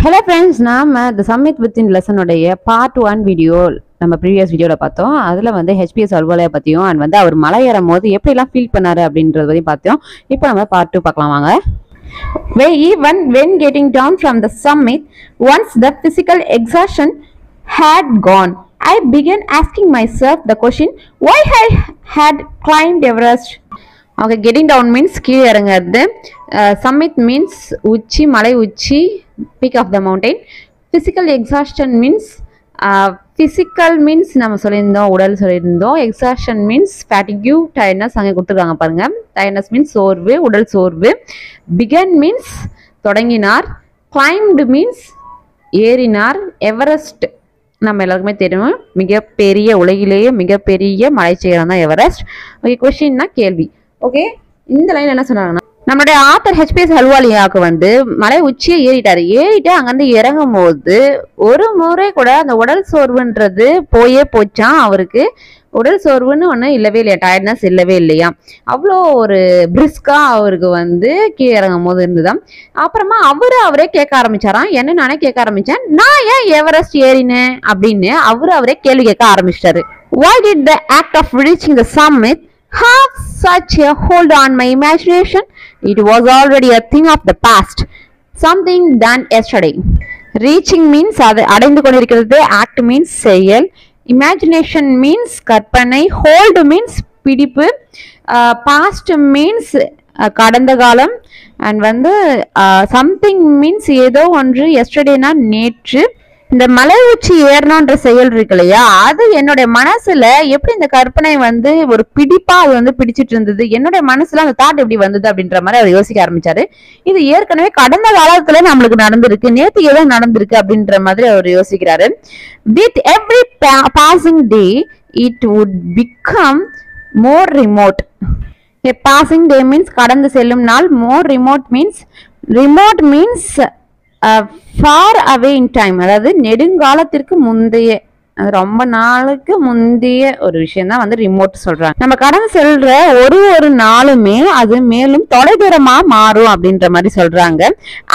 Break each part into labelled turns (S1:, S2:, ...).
S1: Hello friends, நாம The Summit Within Lesson உடைய part 1 video நம்ம previous வீடியோல பார்த்தோம். அதுல வந்து HPS அலுவலக பத்தியும் and வந்து அவர் மலை ஏறும்போது எப்படி எல்லாம் ஃபீல் பண்ணாரு அப்படின்றத பத்தி பார்த்தோம். இப்போ நம்ம part 2 பார்க்கலாம் வாங்க. Even when getting down from the summit, once the physical exhaustion had gone, I began asking myself the question, why I had climbed Everest? Okay, getting down means கீழே இறங்குறது. Summit means உச்சி, மலை உச்சி, peak of the mountain. Physical exhaustion means physical means நம்ம சொல்லியிருந்தோம், உடல் சொல்லியிருந்தோம். Exhaustion means fatigue, tiredness அங்கே கொடுத்துருக்காங்க பாருங்க. Tiredness means சோர்வு, உடல் சோர்வு. Began means தொடங்கினார். Climbed means ஏறினார். எவரெஸ்ட் நம்ம எல்லாருக்குமே தெரியும், மிகப்பெரிய உலகிலேயே மிகப்பெரிய மலைச்சிகரம் தான் எவரெஸ்ட். ஓகே, கொஸ்டின்னா கேள்வி. ஓகே, இந்த லைன் என்ன சொன்னாங்கன்னா, நம்மளுடைய ஆத்தர் HPS அலுவலியாவுக்கு வந்து மலை உச்சியை ஏறிட்டு அங்கிருந்து இறங்கும் போது ஒரு முறை கூட அந்த உடல் சோர்வுன்றது போச்சான். அவருக்கு உடல் சோர்வுன்னு ஒண்ணு இல்லவே இல்லையா, டயர்ட்னஸ் இல்லவே இல்லையா. அவ்வளோ ஒரு பிரிஸ்கா அவருக்கு வந்து கீழே இறங்கும் போது இருந்துதான். அப்புறமா அவரே கேட்க ஆரம்பிச்சாராம், என்ன நானே கேட்க ஆரம்பிச்சேன், நான் ஏன் எவரெஸ்ட் ஏறினேன் அப்படின்னு அவரே கேள்வி கேட்க ஆரம்பிச்சிட்டாரு. Why did the act of reaching the summit have such a hold on my imagination? It was already a thing of the past, something done yesterday. Reaching means அது அடைந்து கொண்டிருக்கிறது, act means செயல், imagination means கற்பனை, hold means பிடிப்பு, past means கடந்த காலம், and வந்து something means ஏதோ ஒன்று, yesterdayனா நேற்று. இந்த மலை உச்சி ஏறணுன்ற செயல் இருக்கு இல்லையா, அது என்னுடைய மனசுல எப்படி இந்த கற்பனை வந்து ஒரு பிடிப்பா அது வந்து பிடிச்சிட்டு இருந்தது, என்னுடைய மனசுல அந்த தாட் எப்படி வந்தது அப்படின்ற மாதிரி அவர் யோசிக்க ஆரம்பிச்சாரு. இது ஏற்கனவே கடந்த காலத்துல நம்மளுக்கு நடந்திருக்கு, நேற்று ஏதோ நடந்திருக்கு அப்படின்ற மாதிரி அவர் யோசிக்கிறாரு. With every passing day it would become more remote. A passing day means கடந்து செல்லும் நாள், more remote means far away in time, அதாவது நெடுங்காலத்திற்கு முந்தைய, ரொம்ப நாளுக்கு முந்தைய ஒரு விஷயம் தான் வந்து ரிமோட் சொல்றாங்க. நம்ம கடந்து செல்ற ஒரு நாளுமே அது மேலும் தொலைதூரமா மாறும் அப்படின்ற மாதிரி சொல்றாங்க.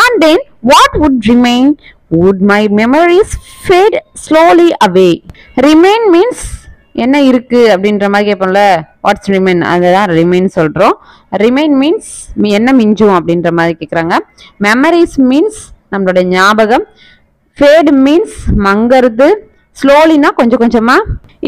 S1: And then what would remain? Would my memories fade slowly away? Remain means என்ன இருக்கு அப்படின்ற மாதிரி கேட்போம்ல, வாட்ஸ் ரிமைன், அதுதான் ரிமைன் சொல்றோம். ரிமைன் மீன்ஸ் என்ன மிஞ்சும் அப்படின்ற மாதிரி கேட்குறாங்க. மெமரிஸ் மீன்ஸ் நம்மளுடைய ஞாபகம். Fat means மங்கறது. ஸ்லோலினா கொஞ்சம் கொஞ்சமா.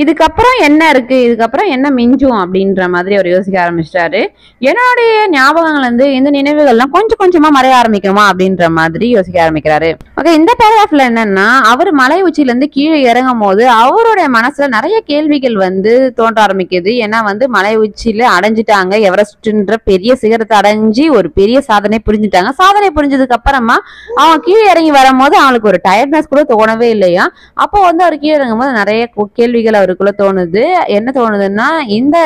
S1: இதுக்கப்புறம் என்ன இருக்கு, இதுக்கப்புறம் என்ன மிஞ்சும் அப்படின்ற மாதிரி அவர் யோசிக்க ஆரம்பிச்சிட்டாரு. என்னுடைய ஞாபகங்கள் வந்து இந்த நினைவுகள்லாம் கொஞ்சம் கொஞ்சமா மறைய ஆரம்பிக்குமா அப்படின்ற மாதிரி யோசிக்க ஆரம்பிக்கிறாரு. ஓகே, இந்த பேராகிராஃப்ல என்னன்னா, அவர் மலை உச்சியில இருந்து கீழே இறங்கும் போது அவருடைய மனசுல நிறைய கேள்விகள் வந்து தோன்ற ஆரம்பிக்குது. ஏன்னா வந்து மலை உச்சியில அடைஞ்சிட்டாங்க, எவரெஸ்ட்ன்ற பெரிய சிகரத்தை அடைஞ்சி ஒரு பெரிய சாதனை புரிஞ்சுட்டாங்க. சாதனை புரிஞ்சதுக்கு அப்புறமா அவன் கீழே இறங்கி வரும்போது அவனுக்கு ஒரு டயர்ட்னஸ் கூட தோணவே இல்லையா. அப்போ வந்து அவர் கீழே இறங்கும் போது நிறைய கேள்விகள் அவருக்குள்ள தோணுது. என்ன தோணுதுன்னா, இந்த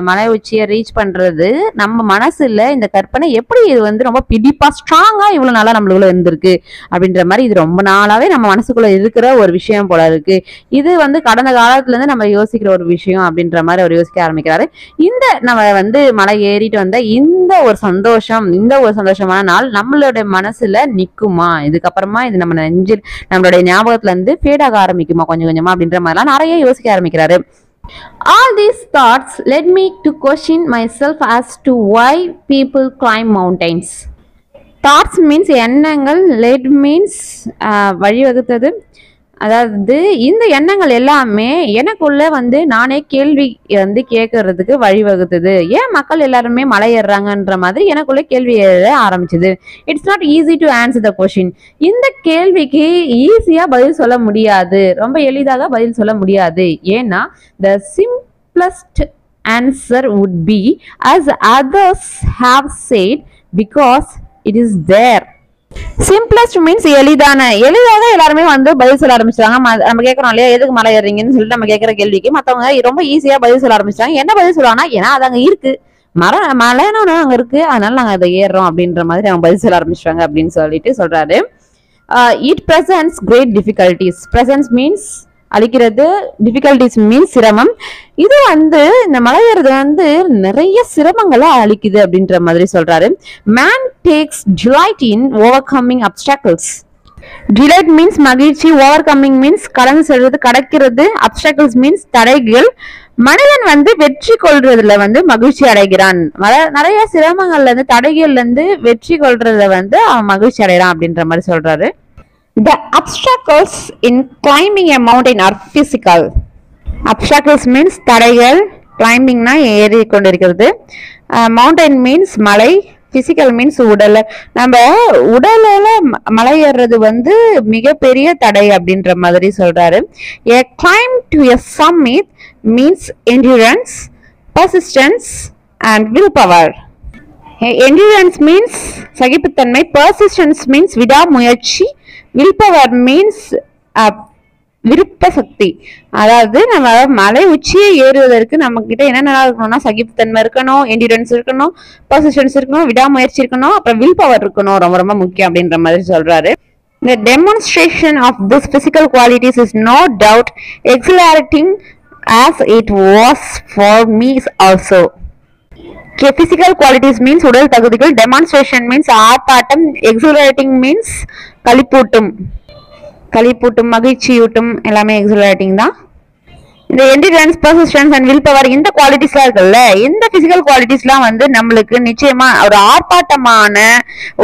S1: மலை உச்சியை ரீச் பண்றது நம்ம மனசுல இந்த கற்பனை எப்படி இது வந்து ரொம்ப பிடிப்பா ஸ்ட்ராங்கா இவ்வளவு நாளா நம்மளுக்குள்ள இருந்திருக்கு அப்படின்ற மாதிரி, இது ரொம்ப நாளாவே நம்ம மனசுக்குள்ள இருக்கிற ஒரு விஷயம் போல இருக்கு. இது வந்து கடந்த காலத்துல இருந்து நம்ம யோசிக்கிற ஒரு விஷயம் அப்படின்ற மாதிரி அவர் யோசிக்க ஆரம்பிக்கிறாரு. இந்த நம்ம வந்து மலை ஏறிட்டு வந்த இந்த ஒரு சந்தோஷமான நாள் நம்மளுடைய மனசுல நிக்குமா, இதுக்கப்புறமா இது நம்ம நெஞ்சில் நம்மளுடைய ஞாபகத்துல இருந்து ஃபேடாக ஆரம்பிக்குமா கொஞ்சம் கொஞ்சமா அப்படின்ற மாதிரிலாம் நிறைய யோசிக்க ஆரம்பிக்கிறாரு. All these thoughts led me to question myself as to why people climb mountains. Thoughts means எண்ணங்கள், led means வழிவகுத்தது. அதாவது இந்த எண்ணங்கள் எல்லாமே எனக்குள்ள வந்து நானே கேள்வி வந்து கேட்கறதுக்கு வழிவகுத்தது. ஏன் மக்கள் எல்லாருமே மலை ஏறுறாங்கன்ற மாதிரி எனக்குள்ள கேள்வி எழ ஆரம்பிச்சது. It's not easy to answer the question. இந்த கேள்விக்கு ஈஸியா பதில் சொல்ல முடியாது, ரொம்ப எளிதாக பதில் சொல்ல முடியாது. ஏன்னா the simplest answer would be as others have said, because it is there. Simplest means எளிதாக எல்லாருமே வந்து பதில் சொல்ல ஆரம்பிச்சாங்க. நம்ம கேட்கறோம் இல்லையா, எதுக்கு மலை ஏறீங்கன்னு சொல்லிட்டு நம்ம கேட்கற கேள்விக்கு மத்தவங்க ரொம்ப ஈஸியா பதில் சொல்ல ஆரம்பிச்சாங்க. என்ன பதில் சொல்லுவாங்கன்னா, ஏன்னா அது அங்க இருக்கு, மலைன்னு அங்க இருக்கு, அதனால நாங்க அதை ஏறுறோம் அப்படின்ற மாதிரி அவங்க பதில் சொல்ல ஆரம்பிச்சிட்டாங்க அப்படின்னு சொல்லிட்டு சொல்றாரு. It presents great difficulties. Presence means அளிக்கிறது, டிஃபிகல்டிஸ் மீன்ஸ் சிரமம். இது வந்து இந்த மலை ஏறுறது வந்து நிறைய சிரமங்களை அளிக்குது அப்படின்ற மாதிரி சொல்றாரு. Man takes delight in overcoming obstacles. Delight means மகிழ்ச்சி, ஓவர் கம்மிங் மீன்ஸ் கடந்து செல்வது, கடக்கிறது, அப்டாக்கிள்ஸ் மீன்ஸ் தடைகள். மனிதன் வந்து வெற்றி கொள்றதுல வந்து மகிழ்ச்சி அடைகிறான். நிறைய சிரமங்கள்ல இருந்து தடைகள்ல இருந்து வெற்றி கொள்றதுல வந்து அவன் மகிழ்ச்சி அடைகிறான் அப்படின்ற மாதிரி சொல்றாரு. The obstacles in climbing a mountain are physical. Obstacles means தடைகள், கிளைம்பிங்னா ஏறி கொண்டிருக்கிறது, மவுண்டைன் மீன்ஸ் மலை, பிசிக்கல் மீன்ஸ் உடல். நம்ம உடல்ல மலை ஏறுறது வந்து மிகப்பெரிய தடை அப்படின்ற மாதிரி சொல்றாரு. A climb to a summit means endurance, persistence and willpower. Endurance means சகிப்புத்தன்மை, persistence means விடாமுயற்சி, willpower means விருப்ப சக்தி. அதாவது நம்ம மலை உச்சியை ஏறுவதற்கு நம்ம கிட்ட என்னென்ன இருக்கணும்னா சகிப்புத்தன்மை இருக்கணும், என்டியூரன்ஸ் இருக்கணும், பர்சிஸ்டன்ஸ் இருக்கணும், விடாமுயற்சி இருக்கணும், அப்புறம் வில் பவர் இருக்கணும், ரொம்ப ரொம்ப முக்கியம் அப்படின்ற மாதிரி சொல்றாரு. The demonstration of this physical qualities is no doubt exhilarating as it was for me also. Okay, physical qualities means உடல் தகுதிகள், demonstration means ஆர்ப்பாட்டம், exhilarating means களிப்பூட்டும் மகிழ்ச்சியூட்டும், எல்லாமே எக்ஸிலரேட்டிங் தான். இந்த endurance, persistence and will power இந்த குவாலிட்டிஸ்லாம் இருக்குல்ல, இந்த பிசிக்கல் குவாலிட்டிஸ்லாம் வந்து நம்மளுக்கு நிச்சயமா ஒரு ஆர்ப்பாட்டமான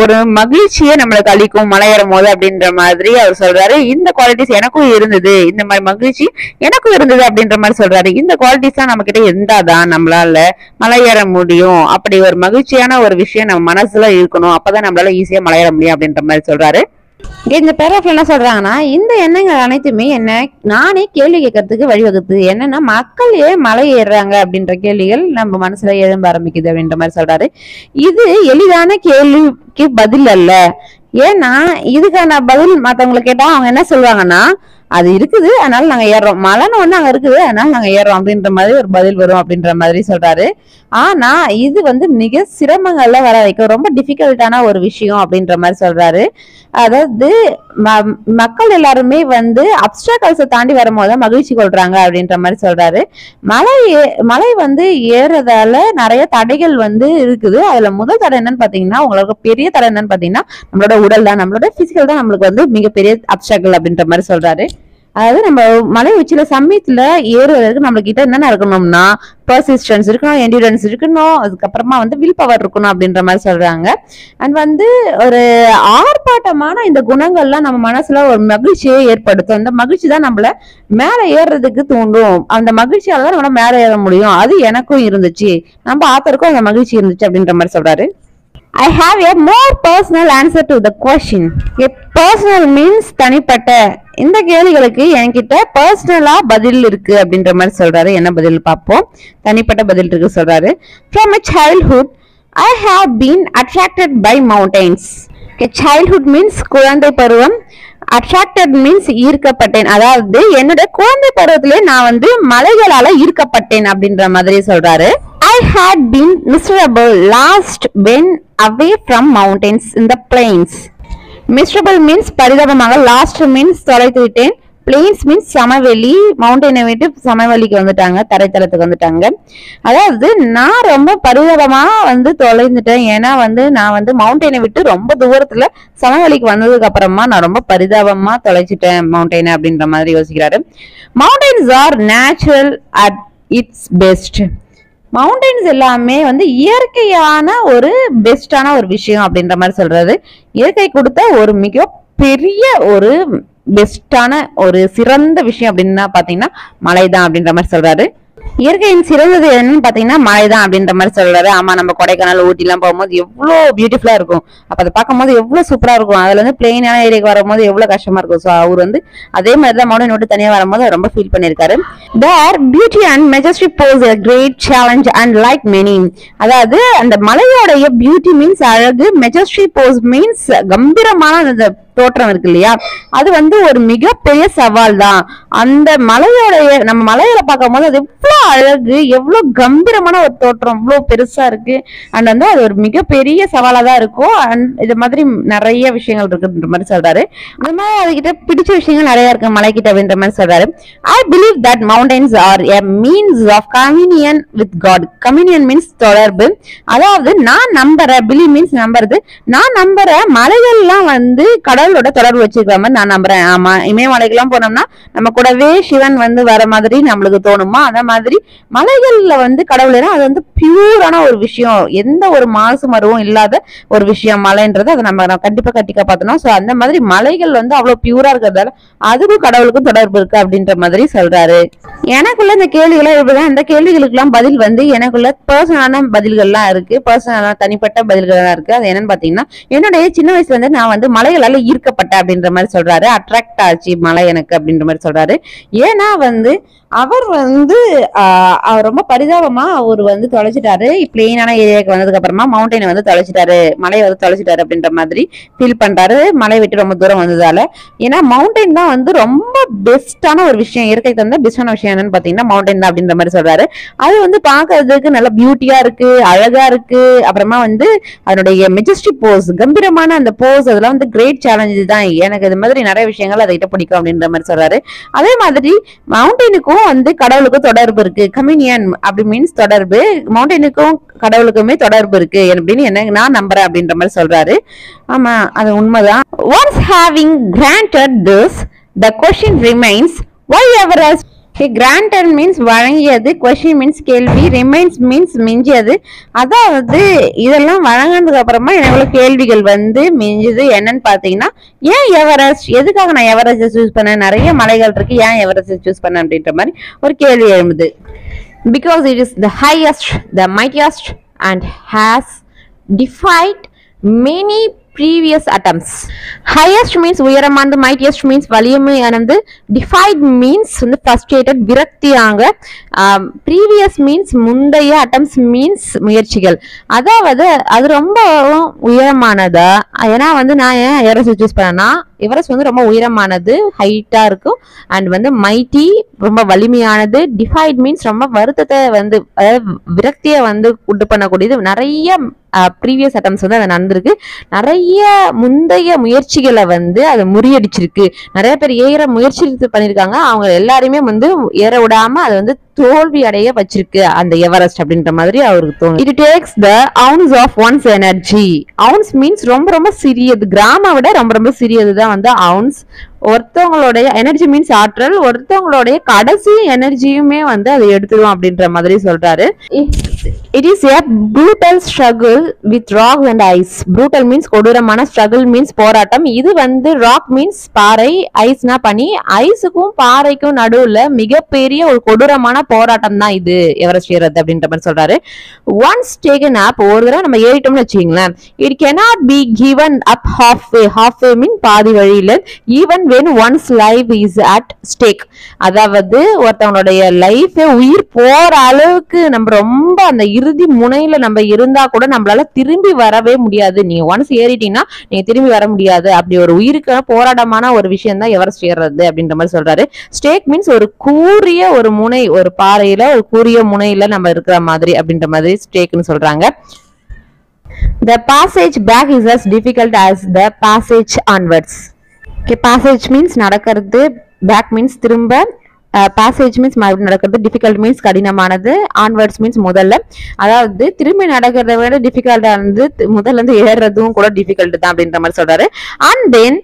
S1: ஒரு மகிழ்ச்சியை நம்மளுக்கு அளிக்கும் மலையேறும் போது அப்படின்ற மாதிரி அவர் சொல்றாரு. இந்த குவாலிட்டிஸ் எனக்கும் இருந்தது, இந்த மாதிரி மகிழ்ச்சி எனக்கும் இருந்தது அப்படின்ற மாதிரி சொல்றாரு. இந்த குவாலிட்டிஸ் தான் நம்ம கிட்ட இருந்தாதான் நம்மளால மலையேற முடியும். அப்படி ஒரு மகிழ்ச்சியான ஒரு விஷயம் நம்ம மனசுல இருக்கணும், அப்பதான் நம்மளால ஈஸியா மலையேற முடியும் அப்படின்ற மாதிரி சொல்றாரு. இந்த பேராஃப்ல என்ன சொல்றாங்கன்னா, இந்த எண்ணங்கள் அனைத்துமே என்ன நானே கேள்வி கேட்கறதுக்கு வழிவகுத்து, என்னன்னா மக்கள் ஏன் மலை ஏறுறாங்க அப்படின்ற கேள்விகள் நம்ம மனசுல எழும்ப ஆரம்பிக்குது அப்படின்ற மாதிரி சொல்றாரு. இது எளிதான கேள்விக்கு பதில் அல்ல. ஏன்னா இதுக்கான பதில் மத்தவங்களை கேட்டா அவங்க என்ன சொல்லுவாங்கன்னா, அது இருக்குது அதனால நாங்க ஏறுறோம், மலைன்னு ஒண்ணு அங்க இருக்குது அதனால நாங்க ஏறுறோம் அப்படின்ற மாதிரி ஒரு பதில் வரும் அப்படின்ற மாதிரி சொல்றாரு. ஆனா இது வந்து மிக சிரமங்கள்ல வர வைக்கும், ரொம்ப டிஃபிகல்ட்டான ஒரு விஷயம் அப்படின்ற மாதிரி சொல்றாரு. அதாவது மக்கள் எல்லாருமே வந்து அப்டாக்கிள்ஸை தாண்டி வரும்போது மகிழ்ச்சி கொள்றாங்க அப்படின்ற மாதிரி சொல்றாரு. மலை வந்து ஏறதால நிறைய தடைகள் வந்து இருக்குது. அதுல முதல் தடை என்னன்னு பாத்தீங்கன்னா, உங்களுக்கு பெரிய தடை என்னன்னு பாத்தீங்கன்னா நம்மளோட உடல் தான், நம்மளோட பிசிக்கல் தான் நம்மளுக்கு வந்து மிகப்பெரிய அப்டாக்கிள் அப்படின்ற மாதிரி சொல்றாரு. அதாவது நம்ம மலை உச்சியில சமயத்துல ஏறுவதற்கு நம்ம கிட்ட என்னென்ன இருக்கணும்னா பர்சிஸ்டன்ஸ் இருக்கணும், என்டியூரன்ஸ் இருக்கணும், அதுக்கப்புறமா வந்து வில் பவர் இருக்கணும் அப்படின்ற மாதிரி சொல்றாங்க. அண்ட் வந்து ஒரு ஆர்ப்பாட்டமான இந்த குணங்கள்லாம் நம்ம மனசுல ஒரு மகிழ்ச்சியை ஏற்படுத்தும். அந்த மகிழ்ச்சி தான் நம்மள மேல ஏறுறதுக்கு தூண்டும். அந்த மகிழ்ச்சியால தான் நம்மளால மேல ஏற முடியும். அது எனக்கும் இருந்துச்சு, நம்ம ஆத்தருக்கும் அந்த மகிழ்ச்சி இருந்துச்சு அப்படின்ற மாதிரி சொல்றாரு. I have a more personal answer to the question. A personal means தனிப்பட்ட. இந்த கேள்விகளுக்கு என்கிட்ட பர்சனலா பதில் இருக்கு அப்படின்ற மாதிரி சொல்றாரு. என்ன பதில் பார்ப்போம். தனிப்பட்ட பதில் இருக்கு சொல்றாரு. From a childhood, I have been attracted by mountains. Okay, childhood means குழந்தை பருவம். attracted means ஈர்க்கப்பட்டேன். அதாவது என்னோட குழந்தை பருவத்திலே நான் வந்து மலைகளால ஈர்க்கப்பட்டேன் அப்படின்ற மாதிரி சொல்றாரு. I had been miserable last when away from mountains in the plains. Miserable means பரிதாபமாக, last means தொலைத்து விட்டேன், பிளெயின்ஸ் மீன்ஸ் சமவெளி, மவுண்டனை விட்டு சமவெளிக்கு வந்துட்டாங்க, தரைத்தளத்துக்கு வந்துட்டாங்க. அதாவது நான் ரொம்ப பரிதாபமா வந்து தொலைந்துட்டேன். ஏன்னா வந்து நான் வந்து மவுண்டனை விட்டு ரொம்ப தூரத்துல சமவெளிக்கு வந்ததுக்கு அப்புறமா நான் ரொம்ப பரிதாபமா தொலைச்சிட்டேன் மவுண்டனை அப்படின்ற மாதிரி யோசிக்கிறாரு. Mountains are natural at its best. Mountains எல்லாமே வந்து இயற்கையான ஒரு பெஸ்டான ஒரு விஷயம் அப்படின்ற மாதிரி சொல்றாரு. இயற்கை கொடுத்த ஒரு மிக பெரிய ஒரு பெஸ்டான ஒரு சிறந்த விஷயம் அப்படின்னா பாத்தீங்கன்னா மலைதான் அப்படின்ற மாதிரி சொல்றாரு. இயற்கையின் சிறந்தது என்னன்னு பாத்தீங்கன்னா மலைதான் அப்படின்ற மாதிரி சொல்றாரு. ஆமா, நம்ம கொடைக்கானல், ஊட்டி எல்லாம் போகும்போது எவ்வளவு பியூட்டிஃபுல்லா இருக்கும். அப்ப அதை பார்க்கும் போது எவ்வளவு சூப்பரா இருக்கும். அதுல வந்து பிளெயினான ஏரியாக்கு வரும்போது எவ்வளவு கஷ்டமா இருக்கும். ஸோ அவர் வந்து அதே மாதிரிதான் மவுண்டன் விட்டு தனியா வரும்போது ரொம்ப ஃபீல் பண்ணிருக்காரு. There beauty and majesty pose a great challenge and like many. அதாவது அந்த மலையோடைய பியூட்டி மீன்ஸ் அழகு, மெஜஸ்டி போஸ் மீன்ஸ் கம்பீரமான அந்த தோற்றம் இருக்கு இல்லையா, அது வந்து ஒரு மிகப்பெரிய சவால் தான். அந்த மலையோடைய நம்ம மலையில பார்க்கும் போது அது எவ்வளவு அழகு, எவ்வளவு கம்பீரமான ஒரு தோற்றம், இவ்வளவு பெருசா இருக்கு. அண்ட் வந்து அது ஒரு மிகப்பெரிய சவாலா தான் இருக்கும். அண்ட் இது மாதிரி நிறைய விஷயங்கள் இருக்குன்ற மாதிரி சொல்றாரு. அது மாதிரி அதுகிட்ட பிடிச்ச விஷயங்கள் நிறைய இருக்கு மலைக்கிட்ட அப்படின்ற மாதிரி சொல்றாரு. I believe that mountains are a means of communion with God. Communion means தொடர்பு. அதாவது நான் நம்புறேன், believe means நம்புறது, நான் நம்புறேன் மலைகள்லாம் வந்து கடவுள் கடவுளோட தொடர்பு வச்சிருக்கிற மாதிரி நான் நம்புறேன். ஆமா, இமயமலைக்கெல்லாம் போனோம்னா நம்ம கூடவே சிவன் வந்து வர மாதிரி நம்மளுக்கு தோணுமா? அதே மாதிரி மலைகள்ல வந்து கடவுள் அது வந்து பியூரான ஒரு விஷயம், எந்த ஒரு மாசு மருவும் இல்லாத ஒரு விஷயம் மலைன்றது. அதை நம்ம கண்டிப்பா கட்டிக்க பார்த்தோம். சோ அந்த மாதிரி மலைகள் வந்து அவ்வளவு பியூரா இருக்கிறதால அதுக்கும் கடவுளுக்கும் தொடர்பு இருக்கு அப்படின்ற மாதிரி சொல்றாரு. எனக்குள்ள இந்த கேள்விகள் இப்படிதான். இந்த கேள்விகளுக்கு எல்லாம் பதில் வந்து எனக்குள்ள பர்சனலான பதில்கள்லாம் இருக்கு, பர்சனலான தனிப்பட்ட பதில்கள்லாம் இருக்கு. அது என்னன்னு பாத்தீங்கன்னா, என்னுடைய சின்ன வயசுல இருந்து நான் வந்து மலைகளால ஈர்க்கப்பட்டேன் அப்படின்ற மாதிரி சொல்றாரு. அட்ராக்ட் ஆச்சு மலை எனக்கு அப்படின்ற மாதிரி சொல்றாரு. ஏன்னா வந்து அவர் வந்து அவர் ரொம்ப பரிதாபமா அவர் வந்து தொலைச்சிட்டாரு. பிளெயினான ஏரியாவுக்கு வந்ததுக்கு அப்புறமா மவுண்டனை வந்து தொலைச்சிட்டாரு, மலையை வந்து தொலைச்சிட்டாரு அப்படின்ற மாதிரி ஃபீல் பண்றாரு, மலை விட்டு ரொம்ப தூரம் வந்ததால. ஏன்னா மவுண்டைன் தான் வந்து ரொம்ப பெஸ்டான ஒரு விஷயம், இயற்கை தந்த பெஸ்டான விஷயம் என்னன்னு பாத்தீங்கன்னா மவுண்டைன் தான் அப்படின்ற மாதிரி சொல்றாரு. அது வந்து பாக்குறதுக்கு நல்ல பியூட்டியா இருக்கு, அழகா இருக்கு. அப்புறமா வந்து அதனுடைய மெஜஸ்டிக் போஸ், கம்பீரமான அந்த போஸ், அதெல்லாம் வந்து கிரேட் சேலஞ்சு தான். எனக்கு இது மாதிரி நிறைய விஷயங்கள் அதை கிட்ட பிடிக்கும் அப்படின்ற மாதிரி சொல்றாரு. அதே மாதிரி மவுண்டனுக்கும் வந்து கடவுளுக்கும் தொடர்பு இருக்கு. கம்யூனியன் அப்படி மீன்ஸ் தொடர்பு, மவுண்டனுக்கும் கடவுளுக்குமே தொடர்பு இருக்கு அப்படின்னு என்ன நான் நம்புறேன் அப்படின்ற மாதிரி சொல்றாரு. ஆமா, அது உண்மைதான். Once having granted this, the question remains, why Everest? Granted means வழங்கியது, question means கேள்வி, remains means மிஞ்சியது. அதாவது இதெல்லாம் வழங்கினதுக்கு அப்புறமா எனக்கு கேள்விகள் வந்து மிஞ்சுது. என்னன்னு பாத்தீங்கன்னா, ஏன் எவரெஸ்ட், எதுக்காக நான் எவரெஸ்ட் சூஸ் பண்ணேன், நிறைய மலைகள் இருக்கு, ஏன் எவரெஸ்ட் சூஸ் பண்ணேன் அப்படின்ற மாதிரி ஒரு கேள்வி எழும்புது. Because it is the highest, the mightiest and has defied many previous attempts. Highest means உயரமானது, mightiest means வலிமையானது, defied means வந்து frustrated விரக்தியாங்க, previous means முந்தைய, attempts means முயற்சிகள். அதாவது அது ரொம்ப உயரமானதா. ஏன்னா வந்து நான் ஏன் எவரெஸ்ட் சூஸ் பண்ணேன்னா, எவரெஸ்ட் வந்து ரொம்ப உயரமானது, ஹைட்டா இருக்கும், அண்ட் வந்து மைட்டி ரொம்ப வலிமையானது, டிஃபைட் மீன்ஸ் ரொம்ப வருத்தத்தை வந்து அதாவது விரக்தியை வந்து உண்டு பண்ணக்கூடியது. நிறைய ப்ரீவியஸ் அட்டம்ஸ் வந்து அது நடந்திருக்கு, நிறைய முந்தைய முயற்சிகளை வந்து அதை முறியடிச்சிருக்கு. நிறைய பேர் ஏற முயற்சி பண்ணிருக்காங்க, அவங்க எல்லாருமே வந்து ஏற விடாம அதை வந்து தோல்வி அடைய வச்சிருக்கு அந்த எவரெஸ்ட் அப்படின்ற மாதிரி அவருக்கு தோணும். It takes the ounce of ounce energy. ounce means ரொம்ப ரொம்ப சிறியது, கிராம விட ரொம்ப ரொம்ப சிறியதுதான் வந்து ounce. ஒருத்தவங்களுடைய எனர்ஜி மீன்ஸ் ஆற்றல், ஒருத்தவங்களுடைய கடைசி எனர்ஜியுமே வந்து அதை எடுத்துடும் அப்படின்ற மாதிரி சொல்றாரு. It is a brutal struggle with rocks and ice. brutal means கொடூரமான, struggle மீன்ஸ் போராட்டம். இது வந்து ராக் மீன்ஸ் பாறை, ஐஸ்னா பனி. ஐஸுக்கும் பாறைக்கும் நடுவுல மிகப்பெரிய ஒரு கொடூரமான போராட்டம் தான் இது எவரெஸ்ட் ஏறது அப்படின்ற மாதிரி சொல்றாரு. ஒன்ஸ் டேக்கன் அப், ஒரு தடவை நம்ம ஏறிட்டோம்னு வச்சுக்கீங்களேன், it cannot be given up halfway. halfway mean பாதி வழியில. even when one's life is at stake. அதாவது ஒருத்தவங்களுடைய லைஃப் உயிர் போற அளவுக்கு நம்ம ரொம்ப அந்த இறுதி முனையில நம்ம இருந்தா கூட நம்மளால திரும்பி வரவே முடியாது. நீங்க ஒன்ஸ் ஏறிட்டீங்கன்னா நீங்க திரும்பி வர முடியாது. அப்படி ஒரு உயிருக்கு போராட்டமான ஒரு விஷயம் தான் எவரெஸ்ட் ஏறது அப்படின்ற மாதிரி சொல்றாரு. ஸ்டேக் மீன்ஸ் ஒரு கூரிய ஒரு முனை, ஒரு பாறையில ஒரு கூரிய முனையில நம்ம இருக்கிற மாதிரி அப்படின்ற மாதிரி ஸ்டேக்னு சொல்றாங்க. The passage back is as difficult as the passage onwards. Okay, passage means நடக்கிறது, back means திரும்ப, passage means மறுபடியும் நடக்கிறது, difficult means கடினமானது, onwards means முதல்ல. அதாவது திரும்பி நடக்கிறத விட டிஃபிகல்ட்டா இருந்து முதல்ல இருந்து ஏறுறதும் கூட டிஃபிகல்ட் தான் அப்படின்ற மாதிரி சொல்றாரு. And then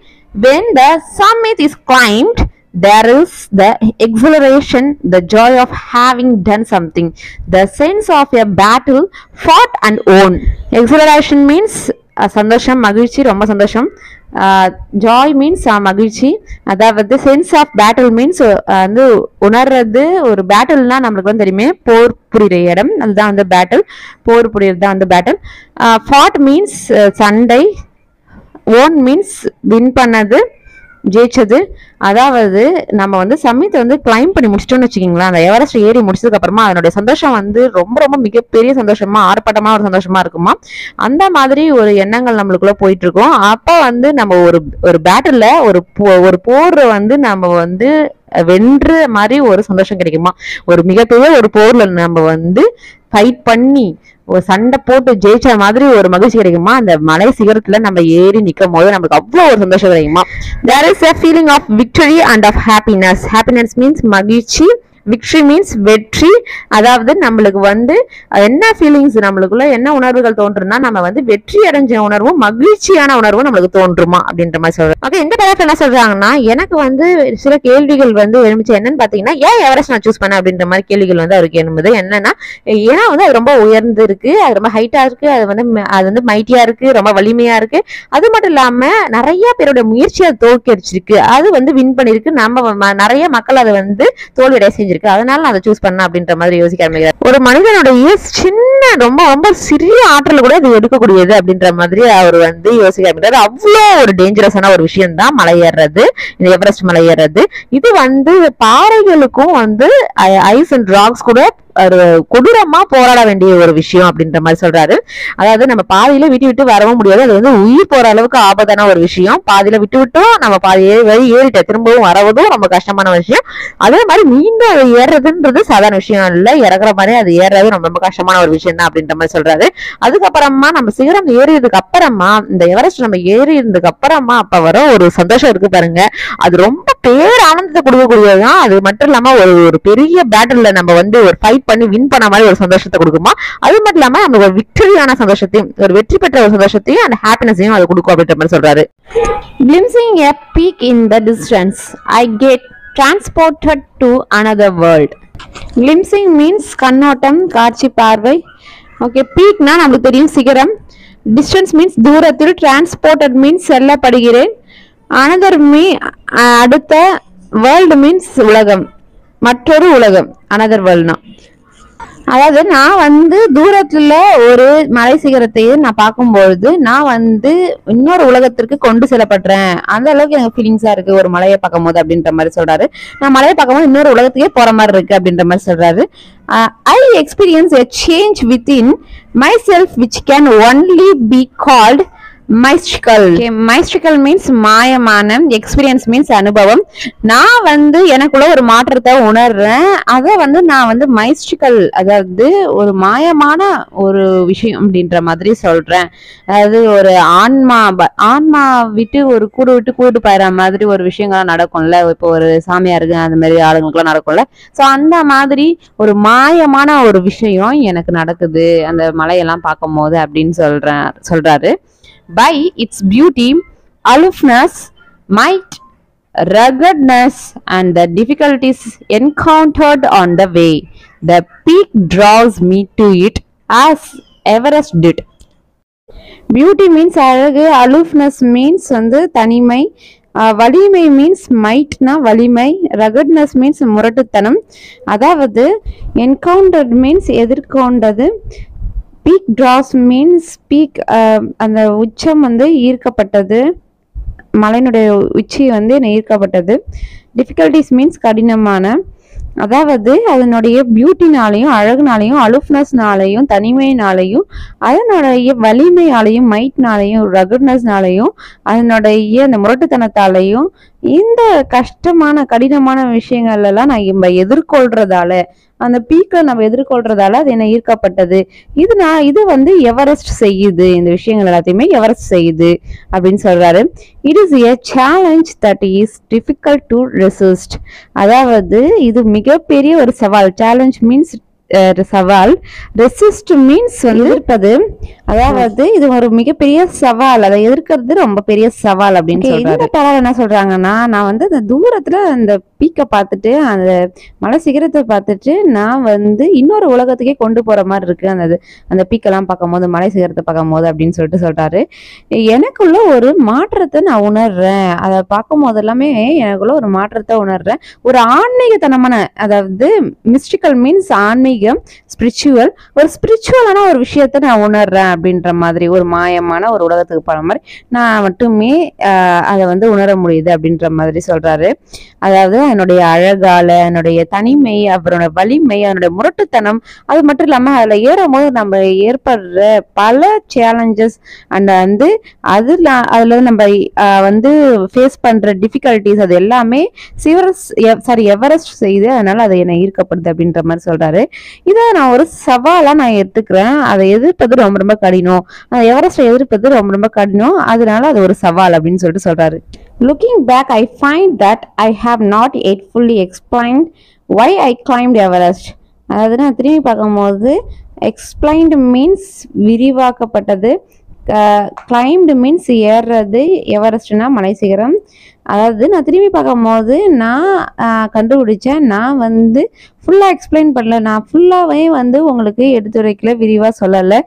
S1: when the summit is climbed, there is the exhilaration, the joy of having done something, the sense of a battle fought and won. Exhilaration means சந்தோஷம், மகிழ்ச்சி, ரொம்ப சந்தோஷம். ஜாய் மீன்ஸ் மகிழ்ச்சி. அதாவது சென்ஸ் ஆஃப் பேட்டில் மீன்ஸ் வந்து உணர்றது. ஒரு பேட்டில்னா நம்மளுக்கு வந்து தெரியுமே, போர் புரியுற இடம், அதுதான் வந்து பேட்டில், போர் புரியுறது தான் வந்து பேட்டில். ஃபாட் மீன்ஸ் சண்டை, ஓன் மீன்ஸ் வின் பண்ணது, ஜெயிச்சது. அதாவது நம்ம வந்து சம்மிட் வந்து கிளைம் பண்ணி முடிச்சிட்டோம்னு வச்சுக்கீங்களா, அந்த எவரெஸ்ட் ஏறி முடிச்சதுக்கு அப்புறமா அதனுடைய சந்தோஷம் வந்து ரொம்ப ரொம்ப மிகப்பெரிய சந்தோஷமா, ஆர்ப்பாட்டமா ஒரு சந்தோஷமா இருக்குமா. அந்த மாதிரி ஒரு எண்ணங்கள் நம்மளுக்குள்ள போயிட்டு இருக்கோம். அப்ப வந்து நம்ம ஒரு பேட்டில்ல ஒரு போர் வந்து நம்ம வந்து வென்ற மாதிரி ஒரு சந்தோஷம் கிடைக்குமா. ஒரு மிகப்பெரிய ஒரு போர்ல நம்ம வந்து ஃபைட் பண்ணி ஒரு சண்டை போட்டு ஜெயிச்ச மாதிரி ஒரு மகிழ்ச்சி கிடைக்குமா. அந்த மலை சிகரத்துல நம்ம ஏறி நிற்கும் போது நமக்கு அவ்வளவு ஒரு சந்தோஷம் கிடைக்குமா. There is a feeling of victory and of happiness. Happiness means மகிழ்ச்சி, விக்டரி மீன்ஸ் வெற்றி. அதாவது நம்மளுக்கு வந்து என்ன ஃபீலிங்ஸ், நம்மளுக்குள்ள என்ன உணர்வுகள் தோன்றும்னா நம்ம வந்து வெற்றி அடைஞ்ச உணர்வும் மகிழ்ச்சியான உணர்வும் நம்மளுக்கு தோன்றுமா அப்படின்ற மாதிரி சொல்றேன். ஓகே, இந்த பேராகிராஃப்ல என்ன சொல்றாங்கன்னா, எனக்கு வந்து சில கேள்விகள் வந்து எழுந்துச்சு. என்னன்னு பாத்தீங்கன்னா, ஏன் எவரெஸ்ட் நான் சூஸ் பண்ணேன் அப்படின்ற மாதிரி கேள்விகள் வந்து அவருக்கு எழும்புது. என்னன்னா, ஏன்னா வந்து அது ரொம்ப உயர்ந்து இருக்கு, அது ரொம்ப ஹைட்டா இருக்கு, அது வந்து மைட்டியா இருக்கு, ரொம்ப வலிமையா இருக்கு. அது மட்டும் இல்லாம நிறைய பேரோட முயற்சியை தோற்கடிச்சிருக்கு, அது வந்து வின் பண்ணிருக்கு, நம்ம நிறைய மக்கள் அதை வந்து தோல்வியடைய செஞ்சிருக்கு, அதனால நான் அதை சூஸ் பண்ணேன் அப்படின்ற மாதிரி யோசிக்க ஆரம்பிக்கிறார். ஒரு மனிதனுடைய சின்ன ரொம்ப ரொம்ப சிறிய ஆற்றல் கூட அது எடுக்கக்கூடியது அப்படின்ற மாதிரி அவர் வந்து யோசிக்க ஆரம்பிக்கிறார். அவ்வளோ ஒரு டேஞ்சரஸான ஒரு விஷயம் தான் மலை ஏறுறது, இந்த எவரெஸ்ட் மலை ஏறுறது. இது வந்து பாறைகளுக்கும் வந்து ஐஸ் அண்ட் ராக்ஸ் கூட ஒரு கொடூரமா போராட வேண்டிய ஒரு விஷயம் அப்படின்ற மாதிரி சொல்றாரு. அதாவது நம்ம பாதியில விட்டு வரவும் முடியாது, அது வந்து உயிர் போற அளவுக்கு ஆபத்தான ஒரு விஷயம். பாதியில விட்டும் நம்ம பாதி ஏறிட்ட திரும்பவும் வரவதும் ரொம்ப கஷ்டமான விஷயம். அதே மாதிரி மீண்டும் அதை ஏறுறதுன்றது சாதாரண விஷயம் இல்ல, இறக்குற மாதிரி அது ஏறது ரொம்ப ரொம்ப கஷ்டமான ஒரு விஷயம் தான் அப்படின்ற மாதிரி சொல்றாரு. அதுக்கப்புறமா நம்ம சிகரம் ஏறியதுக்கு அப்புறமா, இந்த எவரெஸ்ட் நம்ம ஏறி இருந்ததுக்கு அப்புறமா அப்ப வர ஒரு சந்தோஷம் இருக்கு பாருங்க, அது ரொம்ப பேர் ஆனந்தத்தை கொடுக்கக்கூடியதுதான். அது மட்டும் இல்லாம ஒரு பெரிய பேட்டில்ல நம்ம வந்து ஒரு ஃபைட் பண்ணி வின் பண்ண மாதிரி ஒரு சந்தோஷத்தை கொடுக்குமா. அது மட்டும் இல்லாம நம்ம ஒரு விக்டரியான சந்தோஷத்தையும், ஒரு வெற்றி பெற்ற ஒரு சந்தோஷத்தையும் அந்த ஹாப்பினஸையும் அது கொடுக்கும் அப்படின்ற மாதிரி சொல்றாரு. Glimpsing a peak in the distance, I get transported to another world. Glimpsing means கண்ணோட்டம், காட்சி, பார்வை. ஓகே, பீக்னா நமக்கு தெரியும் சிகரம். டிஸ்டன்ஸ் மீன்ஸ் தூரத்தில். டிரான்ஸ்போர்ட்டட் மீன்ஸ் செல்லப்படுகிறேன். அனதர் அடுத்த. வேர்ல்டு மீன்ஸ் உலகம், மற்றொரு உலகம். அனதர் வேர்ல்ட்னா அதாவது நான் வந்து தூரத்துல ஒரு மலை சிகரத்தையே நான் பார்க்கும்பொழுது நான் வந்து இன்னொரு உலகத்திற்கு கொண்டு செல்லப்படுறேன், அந்த அளவுக்கு எனக்கு ஃபீலிங்ஸா இருக்கு ஒரு மலையை பார்க்கும் போது அப்படின்ற மாதிரி சொல்றாரு. நான் மலையை பார்க்கும்போது இன்னொரு உலகத்துக்கே போற மாதிரி இருக்கு அப்படின்ற மாதிரி சொல்றாரு. I experience a change within myself which can only be called mystical. Okay, mystical means மாயமான. எக்ஸ்பீரியன்ஸ் மீன்ஸ் அனுபவம். நான் வந்து எனக்குள்ள ஒரு மாற்றத்தை உணர்றேன், அதை வந்து நான் வந்து மைஸ்டிக்கல், அதாவது ஒரு மாயமான ஒரு விஷயம் அப்படின்ற மாதிரி சொல்றேன். அதாவது ஒரு ஆன்மா விட்டு ஒரு கூடு விட்டு கூடு பாயிற மாதிரி ஒரு விஷயங்கள்லாம் நடக்கும்ல, இப்போ ஒரு சாமியாருக்கு அந்த மாதிரி ஆளுங்களுக்குலாம் நடக்கும்ல. ஸோ அந்த மாதிரி ஒரு மாயமான ஒரு விஷயம் எனக்கு நடக்குது அந்த மலையெல்லாம் பார்க்கும் போது அப்படின்னு சொல்றாரு. By its beauty, aloofness, might, ruggedness, and the difficulties encountered on the way, the peak draws me to it as Everest did. Beauty means அழகு, aloofness means வந்து தனிமை, வலிமை மீன்ஸ் மைட்னா வலிமை, ரகட்னஸ் மீன்ஸ் முரட்டுத்தனம், அதாவது என்கவுண்டர்ட் மீன்ஸ் எதிர்கொண்டது, பீக் டிராஸ் means peak அந்த உச்சம் வந்து ஈர்க்கப்பட்டது, மலையினுடைய உச்சி வந்து ஈர்க்கப்பட்டது. டிஃபிகல்டிஸ் மீன்ஸ் கடினமான, அதாவது அதனுடைய பியூட்டினாலையும் அழகுனாலையும் அலுஃப்னஸ்னாலையும் தனிமையினாலையும் அதனுடைய வலிமையாலையும் மைட்னாலையும் ரகுட்னஸ்னாலையும் அதனுடைய அந்த முரட்டுத்தனத்தாலையும் இந்த கஷ்டமான கடினமான விஷயங்கள் எல்லாம் நான் நம்ம எதிர்கொள்றதால, அந்த பீக்கை நம்ம எதிர்கொள்றதால அது என்ன ஈர்க்கப்பட்டது. இது வந்து எவரெஸ்ட் செய்யுது, இந்த விஷயங்கள் எல்லாத்தையுமே எவரெஸ்ட் செய்யுது அப்படின்னு சொல்றாரு. It is a challenge that is difficult to resist. அதாவது இது மிகப்பெரிய ஒரு சவால். சேலஞ்ச் மீன்ஸ் சவால், ரெசிஸ்ட் மீன்ஸ் வந்து எதிர்ப்பது. அதாவது இது ஒரு மிகப்பெரிய சவால், அதை எதிர்க்கிறது ரொம்ப பெரிய சவால் அப்படின்னு சொல்றாரு. என்ன சொல்றாங்கன்னா, நான் வந்து அந்த தூரத்துல அந்த பீக்கை பார்த்துட்டு அந்த மலை சிகரத்தை பார்த்துட்டு நான் வந்து இன்னொரு உலகத்துக்கே கொண்டு போற மாதிரி இருக்கு அந்த பீக்கெல்லாம் பார்க்கும் போது, மலை சிகரத்தை பார்க்கும் போது அப்படின்னு சொல்றாரு. எனக்குள்ள ஒரு மாற்றத்தை நான் உணர்றேன், அதை பார்க்கும் போது எல்லாமே எனக்குள்ள ஒரு மாற்றத்தை உணர்றேன். ஒரு ஆன்மீகத்தனமான, அதாவது மிஸ்டிக்கல் மீன்ஸ் ஆன்மீகம், ஸ்பிரிச்சுவல், ஒரு ஸ்பிரிச்சுவலான ஒரு விஷயத்த நான் உணர்றேன் அப்படின்ற மாதிரி, ஒரு மாயமான ஒரு உலகத்துக்கு போற மாதிரி நான் மட்டுமே அதை வந்து உணர முடியுது அப்படின்ற மாதிரி சொல்றாரு. அதாவது என்னுடைய அழகால, என்னுடைய தனிமை, அவரோட வலிமை, அதனுடைய முரட்டுத்தனம், அது மட்டும் இல்லாம அதுல ஏறும் போது நம்ம ஏற்படுற பல சேலஞ்சஸ் அண்ட் வந்து அதுல நம்ம வந்து ஃபேஸ் பண்ற டிஃபிகல்டிஸ், அது எல்லாமே எவரெஸ்ட் செய்யுது, அதனால அதை என்னை ஈர்க்கப்படுது அப்படின்ற மாதிரி சொல்றாரு. இதை நான் ஒரு சவாலா நான் எடுத்துக்கிறேன், அதை எதிர்ப்பது ரொம்ப ரொம்ப கடினம், எவரெஸ்ட் எதிர்ப்பது ரொம்ப ரொம்ப கடினம், அதனால அது ஒரு சவால் அப்படின்னு சொல்றாரு. Looking back, I find that I have not yet fully explained why I climbed Everest. அதாவது நான் திரும்பி பார்க்கும்போது எக்ஸ்பிளைன்டு மீன்ஸ் விரிவாக்கப்பட்டது, கிளைம்டு மீன்ஸ் ஏறுறது, எவரெஸ்ட்னா மலை சிகரம். அதாவது நான் திரும்பி பார்க்கும்போது நான் கண்டுபிடிச்சேன், நான் வந்து ஃபுல்லாக எக்ஸ்பிளைன் பண்ணல, நான் ஃபுல்லாகவே வந்து உங்களுக்கு எடுத்துரைக்கல, விரிவாக சொல்லலை,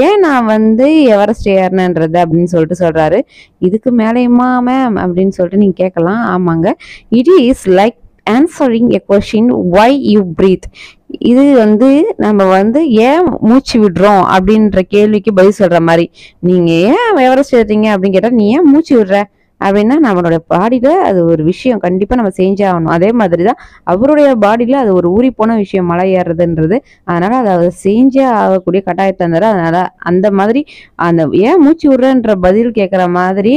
S1: ஏன் நான் வந்து எவரெஸ்ட் ஏறினேன்றது அப்படின்னு சொல்லிட்டு சொல்கிறாரு. இதுக்கு மேலேயுமா மேம் அப்படின்னு சொல்லிட்டு நீங்கள் கேட்கலாம். ஆமாங்க, it is like answering a question why you breathe. இது வந்து நம்ம வந்து ஏன் மூச்சு விடுறோம் அப்படின்ற கேள்விக்கு பதில் சொல்ற மாதிரி. நீங்க ஏன் எவரெஸ்ட் ஏறீங்க அப்படின்னு கேட்டா, நீ ஏன் மூச்சு விடுற அப்படின்னா, நம்மளோட பாடியில அது ஒரு விஷயம் கண்டிப்பா நம்ம செஞ்சே ஆகணும். அதே மாதிரிதான் அவருடைய பாடியில அது ஒரு ஊறி போன விஷயம் மலை ஏறுறதுன்றது. அதனால அதை செஞ்சே ஆகக்கூடிய கட்டாயத்தை இருந்தாரு. அதனால அந்த மாதிரி அந்த ஏன் மூச்சு விடுறன்ற பதில் கேட்குற மாதிரி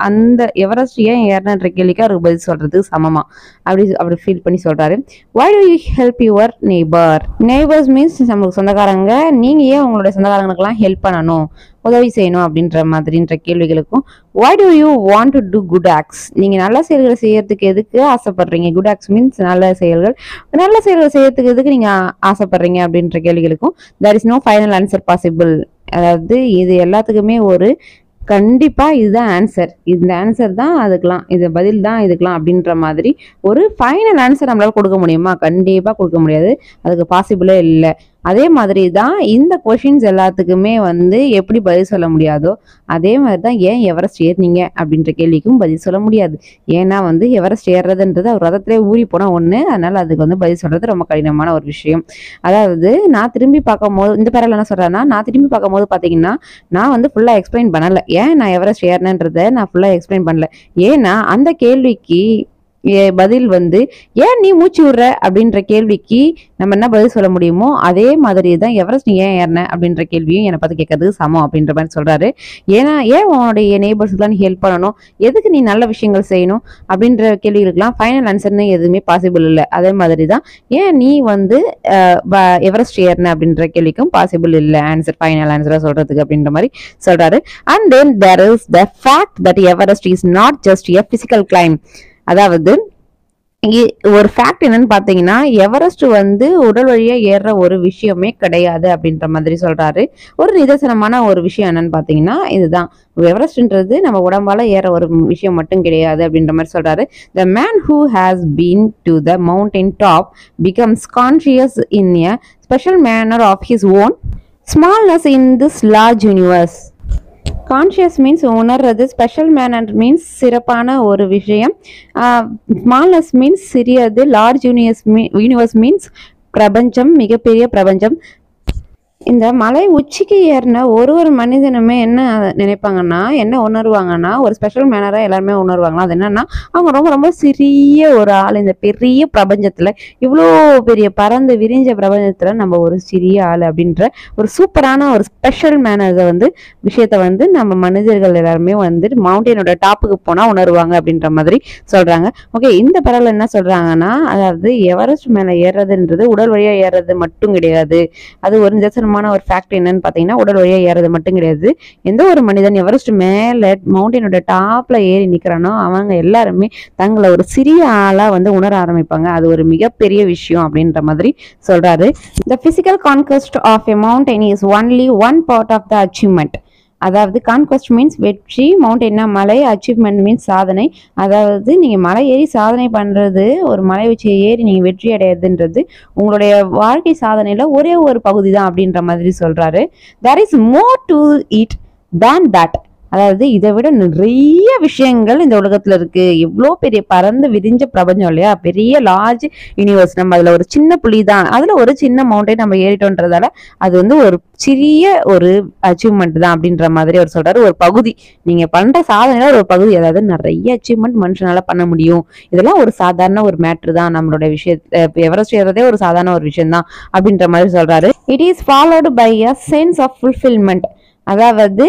S1: அந்த எவரெஸ்ட் ஏன் ஏறணுன்ற கேள்விக்கு அவருக்கு பதில் சொல்றதுக்கு சமமா அப்படி ஃபீல் பண்ணி சொல்றாரு. why do you help your neighbor? neighbors means நம்மளுக்கு சொந்தக்காரங்க. நீங்க ஏன் உங்களுடைய சொந்தக்காரங்களுக்கெல்லாம் ஹெல்ப் பண்ணணும், உதவி செய்யணும் அப்படின்ற மாதிரின்ற கேள்விகளுக்கும் why do you want to do good acts? நீங்க நல்ல செயல்களை செய்யறதுக்கு எதுக்கு ஆசைப்படுறீங்க? good acts மீன்ஸ் நல்ல செயல்கள் செய்யறதுக்கு எதுக்கு நீங்க ஆசைப்படுறீங்க அப்படின்ற கேள்விகளுக்கும் there is no final answer possible. அதாவது இது எல்லாத்துக்குமே ஒரு கண்டிப்பா இதுதான் ஆன்சர், இந்த ஆன்சர் தான் அதுக்கெல்லாம், இது பதில் தான் இதுக்கெல்லாம் அப்படின்ற மாதிரி ஒரு ஃபைனல் ஆன்சர் நம்மளால கொடுக்க முடியுமா? கண்டிப்பா கொடுக்க முடியாது, அதுக்கு பாசிபிளே இல்லை. அதே மாதிரி தான் இந்த கொஷின்ஸ் எல்லாத்துக்குமே வந்து எப்படி பதில் சொல்ல முடியாதோ அதே மாதிரி தான் ஏன் எவரெஸ்ட் ஏறினீங்க அப்படின்ற கேள்விக்கும் பதில் சொல்ல முடியாது. ஏன்னா வந்து எவரெஸ்ட் ஏறுறதுன்றது அவர் ரதத்திலே ஊறி போனால் ஒன்று, அதனால அதுக்கு வந்து பதில் சொல்றது ரொம்ப கடினமான ஒரு விஷயம். அதாவது நான் திரும்பி பார்க்கும்போது இந்த பேரில் என்ன சொல்கிறேன்னா, நான் திரும்பி பார்க்கும்போது பார்த்தீங்கன்னா நான் வந்து ஃபுல்லாக எக்ஸ்பிளைன் பண்ணலை, ஏன் நான் எவரெஸ்ட் ஏறினேன்றதை நான் ஃபுல்லாக எக்ஸ்பிளைன் பண்ணல. ஏன்னா அந்த கேள்விக்கு பதில் வந்து ஏன் நீ மூச்சு விடுற அப்படின்ற கேள்விக்கு நம்ம என்ன பதில் சொல்ல முடியுமோ அதே மாதிரி தான் எவரெஸ்ட் நீ ஏன் ஏறின அப்படின்ற கேள்வியும் என்னை பார்த்து கேட்கறதுக்கு சமம் அப்படின்ற மாதிரி சொல்றாரு. ஏன்னா ஏன் உன்னுடைய நெய்பர்ஸ்க்குலாம் நீ ஹெல்ப் பண்ணணும், எதுக்கு நீ நல்ல விஷயங்கள் செய்யணும் அப்படின்ற கேள்விகளுக்கெல்லாம் ஃபைனல் ஆன்சர்னு எதுவுமே பாசிபிள் இல்லை. அதே மாதிரி தான் ஏன் நீ வந்து எவரெஸ்ட் ஏறின அப்படின்ற கேள்விக்கும் பாசிபிள் இல்லை ஆன்சர், ஃபைனல் ஆன்சரா சொல்றதுக்கு அப்படின்ற மாதிரி சொல்றாரு. And then there is the fact that Everest is not just a physical claim. அதாவது ஒரு ஃபேக்ட் என்னன்னு பாத்தீங்கன்னா, எவரெஸ்ட் வந்து உடல் வழியா ஏறுற ஒரு விஷயமே கிடையாது அப்படின்ற மாதிரி சொல்றாரு. ஒரு நிதர்சனமான ஒரு விஷயம் என்னன்னு பாத்தீங்கன்னா இதுதான், எவரெஸ்ட்ன்றது நம்ம உடம்பால ஏற ஒரு விஷயம் மட்டும் கிடையாது அப்படின்ற மாதிரி சொல்றாரு. The man who has been to the mountain top becomes conscious in a special manner of his own smallness in this large universe. Conscious means உணர்றது, ஸ்பெஷல் மேனர் மீன்ஸ் சிறப்பான ஒரு விஷயம், ஸ்மால்னஸ் மீன்ஸ் சிறியது, லார்ஜ் யூனிவர்ஸ் மீன்ஸ் பிரபஞ்சம், மிகப்பெரிய பிரபஞ்சம். இந்த மலை உச்சிக்கு ஏறின ஒரு மனிதனுமே என்ன நினைப்பாங்கன்னா, என்ன உணர்வாங்கன்னா, ஒரு ஸ்பெஷல் மேனரா எல்லாருமே உணர்வாங்களா. அது என்னன்னா, அவங்க ரொம்ப ரொம்ப சிறிய ஒரு ஆள், இந்த பெரிய பிரபஞ்சத்துல, இவ்வளோ பெரிய பறந்து விரிஞ்ச பிரபஞ்சத்துல நம்ம ஒரு சிறிய ஆள் அப்படின்ற ஒரு சூப்பரான ஒரு ஸ்பெஷல் மேனர்ஸை வந்து விஷயத்த வந்து நம்ம மனிதர்கள் எல்லாருமே வந்து மவுண்டனோட டாப்புக்கு போனா உணர்வாங்க அப்படின்ற மாதிரி சொல்றாங்க. ஓகே, இந்த பரவல் என்ன சொல்றாங்கன்னா, அதாவது எவரெஸ்ட் மேல ஏறுறதுன்றது உடல் வழியா ஏறுறது மட்டும் கிடையாது. அது ஒரு நிதர்சனமான ஒரு ஃபேக்ட் என்னன்னு பாத்தீங்கன்னா, உடல் வழியா ஏறது மட்டும் கிடையாது. எந்த ஒரு மனிதன் எவரெஸ்ட் மேல மவுண்டனோட டாப்ல ஏறி நிக்கிறானோ அவங்க எல்லாருமே தங்களை ஒரு சிறிய ஆளா வந்து உணர ஆரம்பிப்பாங்க. அது ஒரு மிகப்பெரிய விஷயம் அப்படின்ற மாதிரி சொல்றாரு. The physical conquest of a mountain is only one part of the achievement. அதாவது கான்கொஸ்ட் மீன்ஸ் வெற்றி, மவுண்டன்னா மலை, அச்சீவ்மெண்ட் மீன்ஸ் சாதனை. அதாவது நீங்க மலை ஏறி சாதனை பண்றது, ஒரு மலை உச்சியை ஏறி நீங்க வெற்றி அடையிறதுன்றது உங்களுடைய வாழ்க்கை சாதனையில ஒரே ஒரு பகுதி தான் அப்படின்ற மாதிரி சொல்றாரு. there is more to it than that. அதாவது இதை விட நிறைய விஷயங்கள் இந்த உலகத்துல இருக்கு. எவ்வளோ பெரிய பறந்து விரிஞ்ச பிரபஞ்சம் இல்லையா, பெரிய லார்ஜ் யூனிவர்ஸ். நம்ம அதுல ஒரு சின்ன புள்ளி தான், அதுல ஒரு சின்ன மவுண்டன் நம்ம ஏறிட்டோன்றதால அது வந்து ஒரு சிறிய ஒரு அச்சீவ்மெண்ட் தான் அப்படின்ற மாதிரி அவர் சொல்றாரு. ஒரு பகுதி, நீங்க பண்ற சாதனையில ஒரு பகுதி. அதாவது நிறைய அச்சீவ்மெண்ட் மனுஷனால பண்ண முடியும், இதெல்லாம் ஒரு சாதாரண ஒரு மேட்ரு தான். நம்மளுடைய விஷயத்த எவரெஸ்ட் ஏறதே ஒரு சாதாரண ஒரு விஷயம் தான் அப்படின்ற மாதிரி சொல்றாரு. It is followed by a sense of fulfilment. அதாவது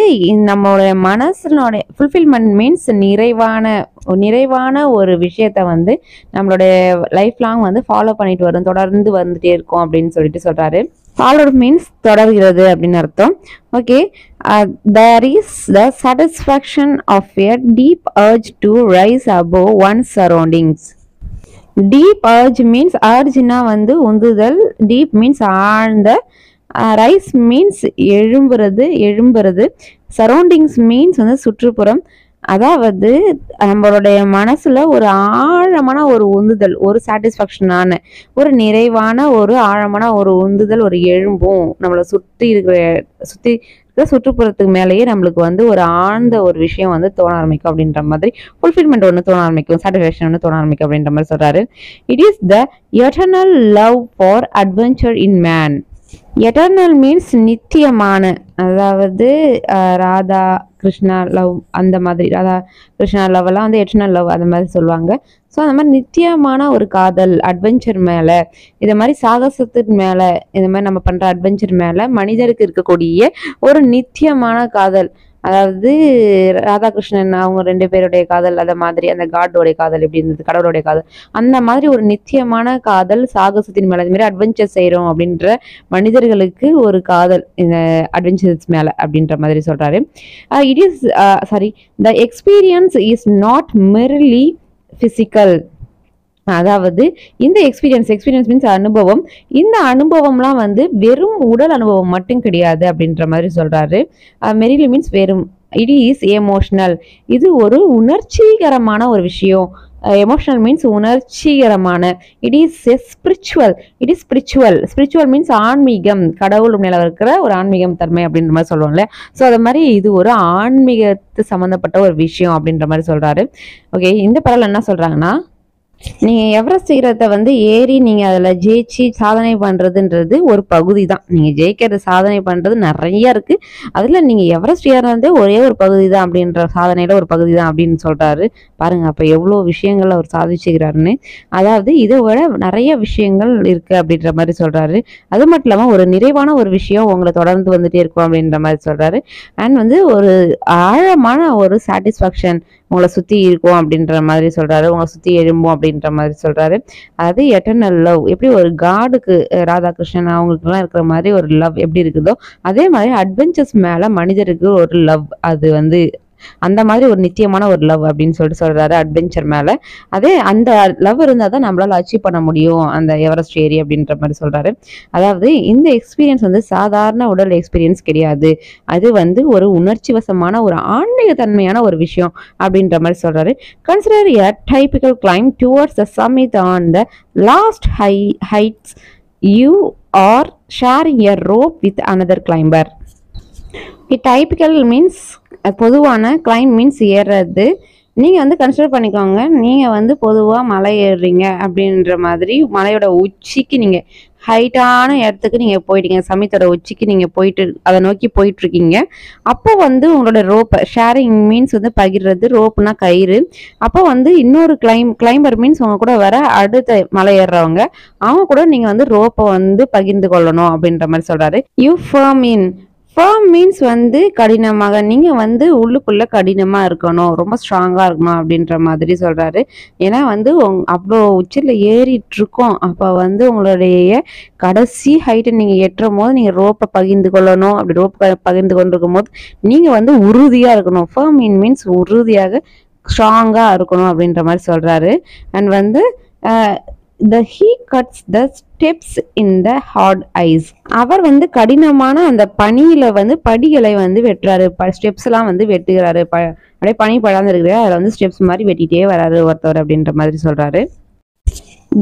S1: நம்மளுடைய மனசுனுடைய ஃபுல்ஃபில்மெண்ட் மீன்ஸ் நிறைவான ஒரு விஷயத்த வந்து நம்மளுடைய லைஃப் லாங் வந்து ஃபாலோ பண்ணிட்டு வரும், தொடர்ந்து வந்துட்டே இருக்கும் அப்படின்னு சொல்லிட்டு சொல்றாரு. ஃபாலோட் மீன்ஸ் தொடர்கிறது அப்படின்னு அர்த்தம். Okay, there is the satisfaction of a deep urge to rise above one's surroundings. Deep urge means அர்ஜ்னா வந்து உந்துதல், டீப் மீன்ஸ் ஆழ்ந்த, ரைஸ் மீன்ஸ் எழும்புறது, சரௌண்டிங்ஸ் மீன்ஸ் வந்து சுற்றுப்புறம். அதாவது நம்மளுடைய மனசுல ஒரு ஆழமான ஒரு உந்துதல், ஒரு சாட்டிஸ்ஃபேக்ஷனான ஒரு நிறைவான ஒரு ஆழமான ஒரு உந்துதல் ஒரு எழும்பும். நம்மளை சுற்றி இருக்கிற சுற்றுப்புறத்துக்கு மேலேயே நம்மளுக்கு வந்து ஒரு ஆழ்ந்த ஒரு விஷயம் வந்து தோண ஆரம்பிக்கும் அப்படின்ற மாதிரி, ஃபுல்ஃபில்மெண்ட் ஒன்று தோண ஆரம்பிக்கும், சாட்டிஸ்ஃபேக்ஷன் ஒன்று தோண ஆரம்பிக்கும் அப்படின்ற மாதிரி சொல்றாரு. It is the eternal love for adventure in man. Eternal means நித்தியமான, அதாவது ராதா கிருஷ்ணா லவ் அந்த மாதிரி, ராதா கிருஷ்ணா லவ் எல்லாம் வந்து எட்டர்னல் லவ் அந்த மாதிரி சொல்லுவாங்க. ஸோ அந்த மாதிரி நித்தியமான ஒரு காதல் அட்வென்ச்சர் மேலே, இதை மாதிரி சாகசத்தின் மேலே, இந்த மாதிரி நம்ம பண்ணுற அட்வென்ச்சர் மேலே மனிதருக்கு இருக்கக்கூடிய ஒரு நித்தியமான காதல். அதாவது ராதாகிருஷ்ணன் அவங்க 2 பேருடைய காதல், அந்த மாதிரி அந்த காடோடைய காதல் எப்படி இருந்தது, கடவுளுடைய காதல், அந்த மாதிரி ஒரு நித்தியமான காதல் சாகசத்தின் மேலே, அது மாதிரி அட்வென்ச்சர் செய்கிறோம் அப்படின்ற மனிதர்களுக்கு ஒரு காதல் இந்த அட்வென்ச்சர்ஸ் மேலே அப்படின்ற மாதிரி சொல்கிறாரு. It is the experience is not merely physical. அதாவது இந்த எக்ஸ்பீரியன்ஸ் மீன்ஸ் அனுபவம், இந்த அனுபவம்லாம் வந்து வெறும் உடல் அனுபவம் மட்டும் கிடையாது அப்படின்ற மாதிரி சொல்றாரு. மெரிலி மீன்ஸ் வெறும், இட் இஸ் எமோஷனல், இது ஒரு உணர்ச்சிகரமான ஒரு விஷயம். எமோஷனல் மீன்ஸ் உணர்ச்சிகரமான. இட் இஸ் ஸ்பிரிச்சுவல் மீன்ஸ் ஆன்மீகம், கடவுள் மேல இருக்கிற ஒரு ஆன்மீகம் தன்மை அப்படின்ற மாதிரி சொல்லுவாங்கல்ல. ஸோ அது மாதிரி இது ஒரு ஆன்மீகத்து சம்மந்தப்பட்ட ஒரு விஷயம் அப்படின்ற மாதிரி சொல்றாரு. ஓகே, இந்த படத்தில் என்ன சொல்றாங்கன்னா, நீங்கள் எவரெஸ்ட் சிகரத்தை வந்து ஏறி நீங்கள் அதில் ஜெயிச்சு சாதனை பண்ணுறதுன்றது ஒரு பகுதி தான். நீங்கள் ஜெயிக்கிறது சாதனை பண்ணுறது நிறைய இருக்குது, அதில் நீங்கள் எவரெஸ்ட் ஏறினதே ஒரே ஒரு பகுதி தான் அப்படின்ற சாதனையில் ஒரு பகுதி தான் அப்படின்னு சொல்கிறாரு. பாருங்கள் அப்போ எவ்வளோ விஷயங்கள் அவர் சாதிச்சுக்கிறாருன்னு. அதாவது இதை விட நிறைய விஷயங்கள் இருக்குது அப்படின்ற மாதிரி சொல்கிறாரு. அது மட்டும் இல்லாமல் ஒரு நிறைவான ஒரு விஷயம் உங்களை தொடர்ந்து வந்துட்டே இருக்கும் அப்படின்ற மாதிரி சொல்கிறாரு. அண்ட் வந்து ஒரு ஆழமான ஒரு சாட்டிஸ்ஃபேக்ஷன் உங்களை சுற்றி இருக்கும் அப்படின்ற மாதிரி சொல்கிறாரு, உங்களை சுற்றி எழும்பும் அப்படின்ற மாதிரி சொல்கிறாரு. அது எட்டர்னல் லவ், எப்படி ஒரு காடுக்கு ராதாகிருஷ்ணன் அவங்களுக்குலாம் இருக்கிற மாதிரி ஒரு லவ் எப்படி இருக்குதோ, அதே மாதிரி அட்வென்ச்சர்ஸ் மேலே மனிதருக்கு ஒரு லவ், அது வந்து அந்த மாதிரி ஒரு நித்தியமான ஒரு லவ் அப்படின்னு சொல்றாரு அட்வென்ச்சர் மேலே. அதே அந்த லவ் இருந்தால் தான் நம்மளால அச்சீவ் பண்ண முடியும் அந்த எவரெஸ்ட் ஏரி அப்படின்ற மாதிரி சொல்றாரு. அதாவது இந்த எக்ஸ்பீரியன்ஸ் வந்து சாதாரண உடல் எக்ஸ்பீரியன்ஸ் கிடையாது, அது வந்து ஒரு உணர்ச்சி வசமான ஒரு ஆன்மீக தன்மையான ஒரு விஷயம் அப்படின்ற மாதிரி சொல்றாரு. Consider a typical climb towards the summit on the last heights you are sharing a rope with another climber. Typical means பொதுவான, கிளைம் மீன்ஸ் ஏறுறது. நீங்கள் வந்து கன்சிடர் பண்ணிக்கோங்க, நீங்கள் வந்து பொதுவாக மலை ஏறுறீங்க அப்படின்ற மாதிரி மலையோட உச்சிக்கு நீங்கள் ஹைட்டான இடத்துக்கு நீங்கள் போயிட்டீங்க, சமயத்தோட உச்சிக்கு நீங்கள் போயிட்டு அதை நோக்கி போயிட்டுருக்கீங்க. அப்போ வந்து உங்களோட ரோப்பை, ஷேரிங் மீன்ஸ் வந்து பகிர்றது, ரோப்புனா கயிறு. அப்போ வந்து இன்னொரு கிளைம்பர் மீன்ஸ் உங்க கூட வர அடுத்த மலை ஏறுறவங்க, அவங்க கூட நீங்கள் வந்து ரோப்பை வந்து பகிர்ந்து கொள்ளணும் அப்படின்ற மாதிரி சொல்கிறாரு. யூ ஃபர்ம் மீன்ஸ் வந்து கடினமாக, நீங்கள் வந்து உள்ளுக்குள்ளே கடினமாக இருக்கணும், ரொம்ப ஸ்ட்ராங்காக இருக்கணும் அப்படின்ற மாதிரி சொல்கிறாரு. ஏன்னா வந்து அவ்வளோ உச்சியில் ஏறிட்டுருக்கோம், அப்போ வந்து உங்களுடைய கடைசி ஹைட்டை நீங்கள் எட்டுறும் போது நீங்கள் ரோப்பை பகிர்ந்து கொள்ளணும். அப்படி ரோப்பை பகிர்ந்து கொண்டிருக்கும் போது நீங்கள் வந்து உறுதியாக இருக்கணும். ஃபர்ம் மீன்ஸ் உறுதியாக ஸ்ட்ராங்காக இருக்கணும் அப்படின்ற மாதிரி சொல்கிறாரு. அண்ட் வந்து he cuts the steps in the hard ice. அவர் வந்து கடினமான அந்த பனியில வந்து படிகளை வந்து வெட்டுறாரு, ஸ்டெப்ஸ் எல்லாம் வந்து வெட்டுகிறாரு, அப்படியே பனி படாம இருக்கிறாரு, அதில் வந்து ஸ்டெப்ஸ் மாதிரி வெட்டிட்டே வராரு ஒருத்தவர் அப்படின்ற மாதிரி சொல்றாரு.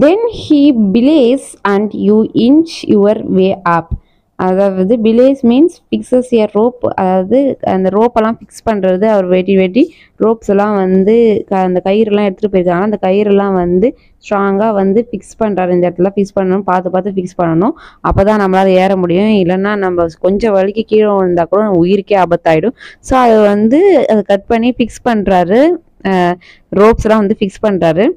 S1: Then he belays and you inch your way up. அதாவது பிலேஸ் மீன்ஸ் ஃபிக்ஸஸ் ஏ ரோப், அதாவது அந்த ரோப்பெல்லாம் ஃபிக்ஸ் பண்ணுறது. அவர் வெட்டி ரோப்ஸ் எல்லாம் வந்து அந்த கயிறுலாம் எடுத்துகிட்டு போயிருக்காங்க, அந்த கயிறுலாம் வந்து ஸ்ட்ராங்காக வந்து ஃபிக்ஸ் பண்ணுறாரு. இந்த இடத்துல ஃபிக்ஸ் பண்ணணும், பார்த்து ஃபிக்ஸ் பண்ணணும், அப்போ தான் நம்மளால் ஏற முடியும். இல்லைன்னா நம்ம கொஞ்சம் வலிக்கு கீழே இருந்தால் கூட உயிருக்கே ஆபத்தாயிடும். ஸோ அதை வந்து அதை கட் பண்ணி ஃபிக்ஸ் பண்ணுறாரு, ரோப்ஸ்லாம் வந்து ஃபிக்ஸ் பண்ணுறாரு.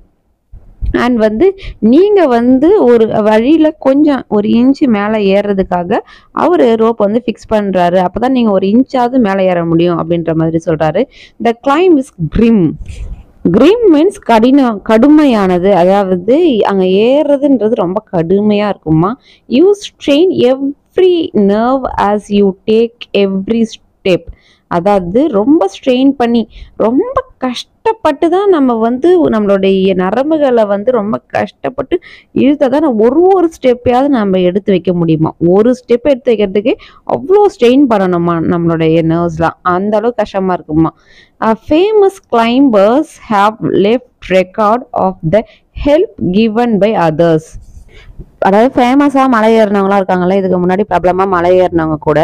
S1: அண்ட் வந்து நீங்கள் வந்து ஒரு வழியில் கொஞ்சம் ஒரு இன்ச்சு மேலே ஏறுறதுக்காக அவர் ரோப் வந்து ஃபிக்ஸ் பண்ணுறாரு, அப்போ தான் நீங்கள் ஒரு இன்ச்சாவது மேலே ஏற முடியும் அப்படின்ற மாதிரி சொல்கிறாரு. த கிளைம் இஸ் கிரிம் மீன்ஸ் கடுமையானது, அதாவது அங்கே ஏறுறதுன்றது ரொம்ப கடுமையாக இருக்குமா. You strain every nerve as you take every step. அதாவது ரொம்ப ஸ்ட்ரெயின் பண்ணி ரொம்ப கஷ்டப்பட்டு தான் நம்ம வந்து நம்மளுடைய நரம்புகளை வந்து ரொம்ப கஷ்டப்பட்டு இழுத்தா தான் ஒரு ஸ்டெப்பையாவது நம்ம எடுத்து வைக்க முடியுமா. ஒரு ஸ்டெப் எடுத்து வைக்கிறதுக்கு அவ்வளோ ஸ்ட்ரெயின் பண்ணணுமா நம்மளுடைய நர்வ்ஸ்லாம். அந்த அளவுக்கு கஷ்டமா இருக்குமா. Famous climbers have left record of the help given by others. அதாவது ஃபேமஸாக மலை ஏறினவங்களாம் இருக்காங்களே, இதுக்கு முன்னாடி பிரபலமாக மலை ஏறினவங்க கூட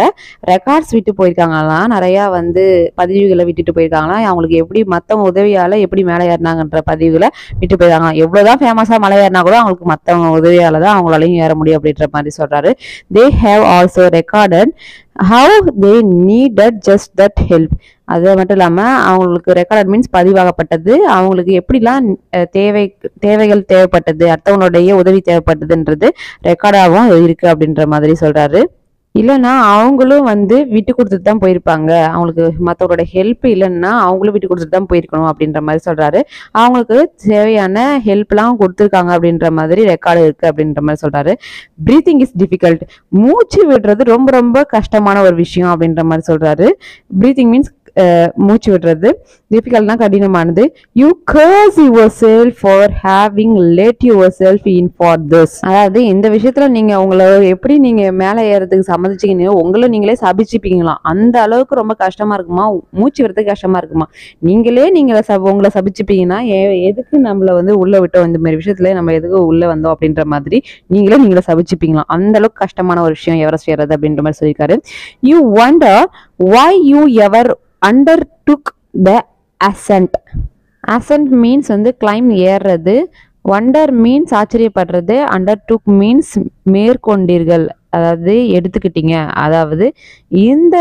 S1: ரெக்கார்ட்ஸ் விட்டு போயிருக்காங்களாம். நிறையா வந்து பதிவுகளை விட்டுட்டு போயிருக்காங்களாம். அவங்களுக்கு எப்படி மற்றவங்க உதவியால் எப்படி மேலே ஏறினாங்கன்ற பதிவுகளை விட்டு போயிருக்காங்களாம். எவ்வளோதான் ஃபேமஸாக மலை ஏறினா கூட அவங்களுக்கு மற்றவங்க உதவியால் தான் அவங்களாலையும் ஏற முடியும் அப்படின்ற மாதிரி சொல்கிறாரு. They have also recorded how they needed just that help. அது மட்டும் இல்லாமல் அவங்களுக்கு ரெக்கார்ட் மீன்ஸ் பதிவாகப்பட்டது, அவங்களுக்கு எப்படிலாம் தேவைகள் தேவைப்பட்டது, அடுத்தவங்களுடைய உதவி தேவைப்பட்டதுன்றது ரெக்கார்டாகவும் இருக்கு அப்படின்ற மாதிரி சொல்றாரு. இல்லைன்னா அவங்களும் வந்து விட்டு கொடுத்துட்டு தான் போயிருப்பாங்க, அவங்களுக்கு மற்றவங்களோட ஹெல்ப் இல்லைன்னா அவங்களும் விட்டு கொடுத்துட்டு தான் போயிருக்கணும் அப்படின்ற மாதிரி சொல்றாரு. அவங்களுக்கு தேவையான ஹெல்ப்லாம் கொடுத்துருக்காங்க அப்படின்ற மாதிரி ரெக்கார்டு இருக்கு அப்படின்ற மாதிரி சொல்றாரு. Breathing is difficult. மூச்சு விடுறது ரொம்ப ரொம்ப கஷ்டமான ஒரு விஷயம் அப்படின்ற மாதிரி சொல்றாரு. பிரீத்திங் மீன்ஸ் மூச்சு விடுறது, டிஃபிகல்ட்னா கடினமானது. You curse yourself for having let yourself in for this. அதாவது இந்த விஷயத்துல நீங்க உங்களை எப்படி நீங்க மேலே ஏறதுக்கு சம்மதிச்சிங்கன்னு உங்களை நீங்களே சபிச்சுப்பீங்களாம். அந்த அளவுக்கு ரொம்ப கஷ்டமா இருக்குமா, மூச்சு விடுறதுக்கு கஷ்டமா இருக்குமா. நீங்களே உங்களை சபிச்சுப்பீங்கன்னா எதுக்கு நம்மளை வந்து உள்ள விட்டோம், இந்த மாதிரி விஷயத்துல நம்ம எதுக்கு உள்ள வந்தோம் அப்படின்ற மாதிரி நீங்களே சபிச்சுப்பீங்களாம். அந்த அளவுக்கு கஷ்டமான ஒரு விஷயம் எவரெஸ்ட் ஏறது அப்படின்ற மாதிரி சொல்லியிருக்காரு. You wonder why you ever undertook the ascent. Ascent means வந்து climb ஏறுறது, wonder means ஆச்சரியப்படுறது, undertook means மேற்கொண்டீர்கள், அதாவது எடுத்துக்கிட்டீங்க. அதாவது இந்த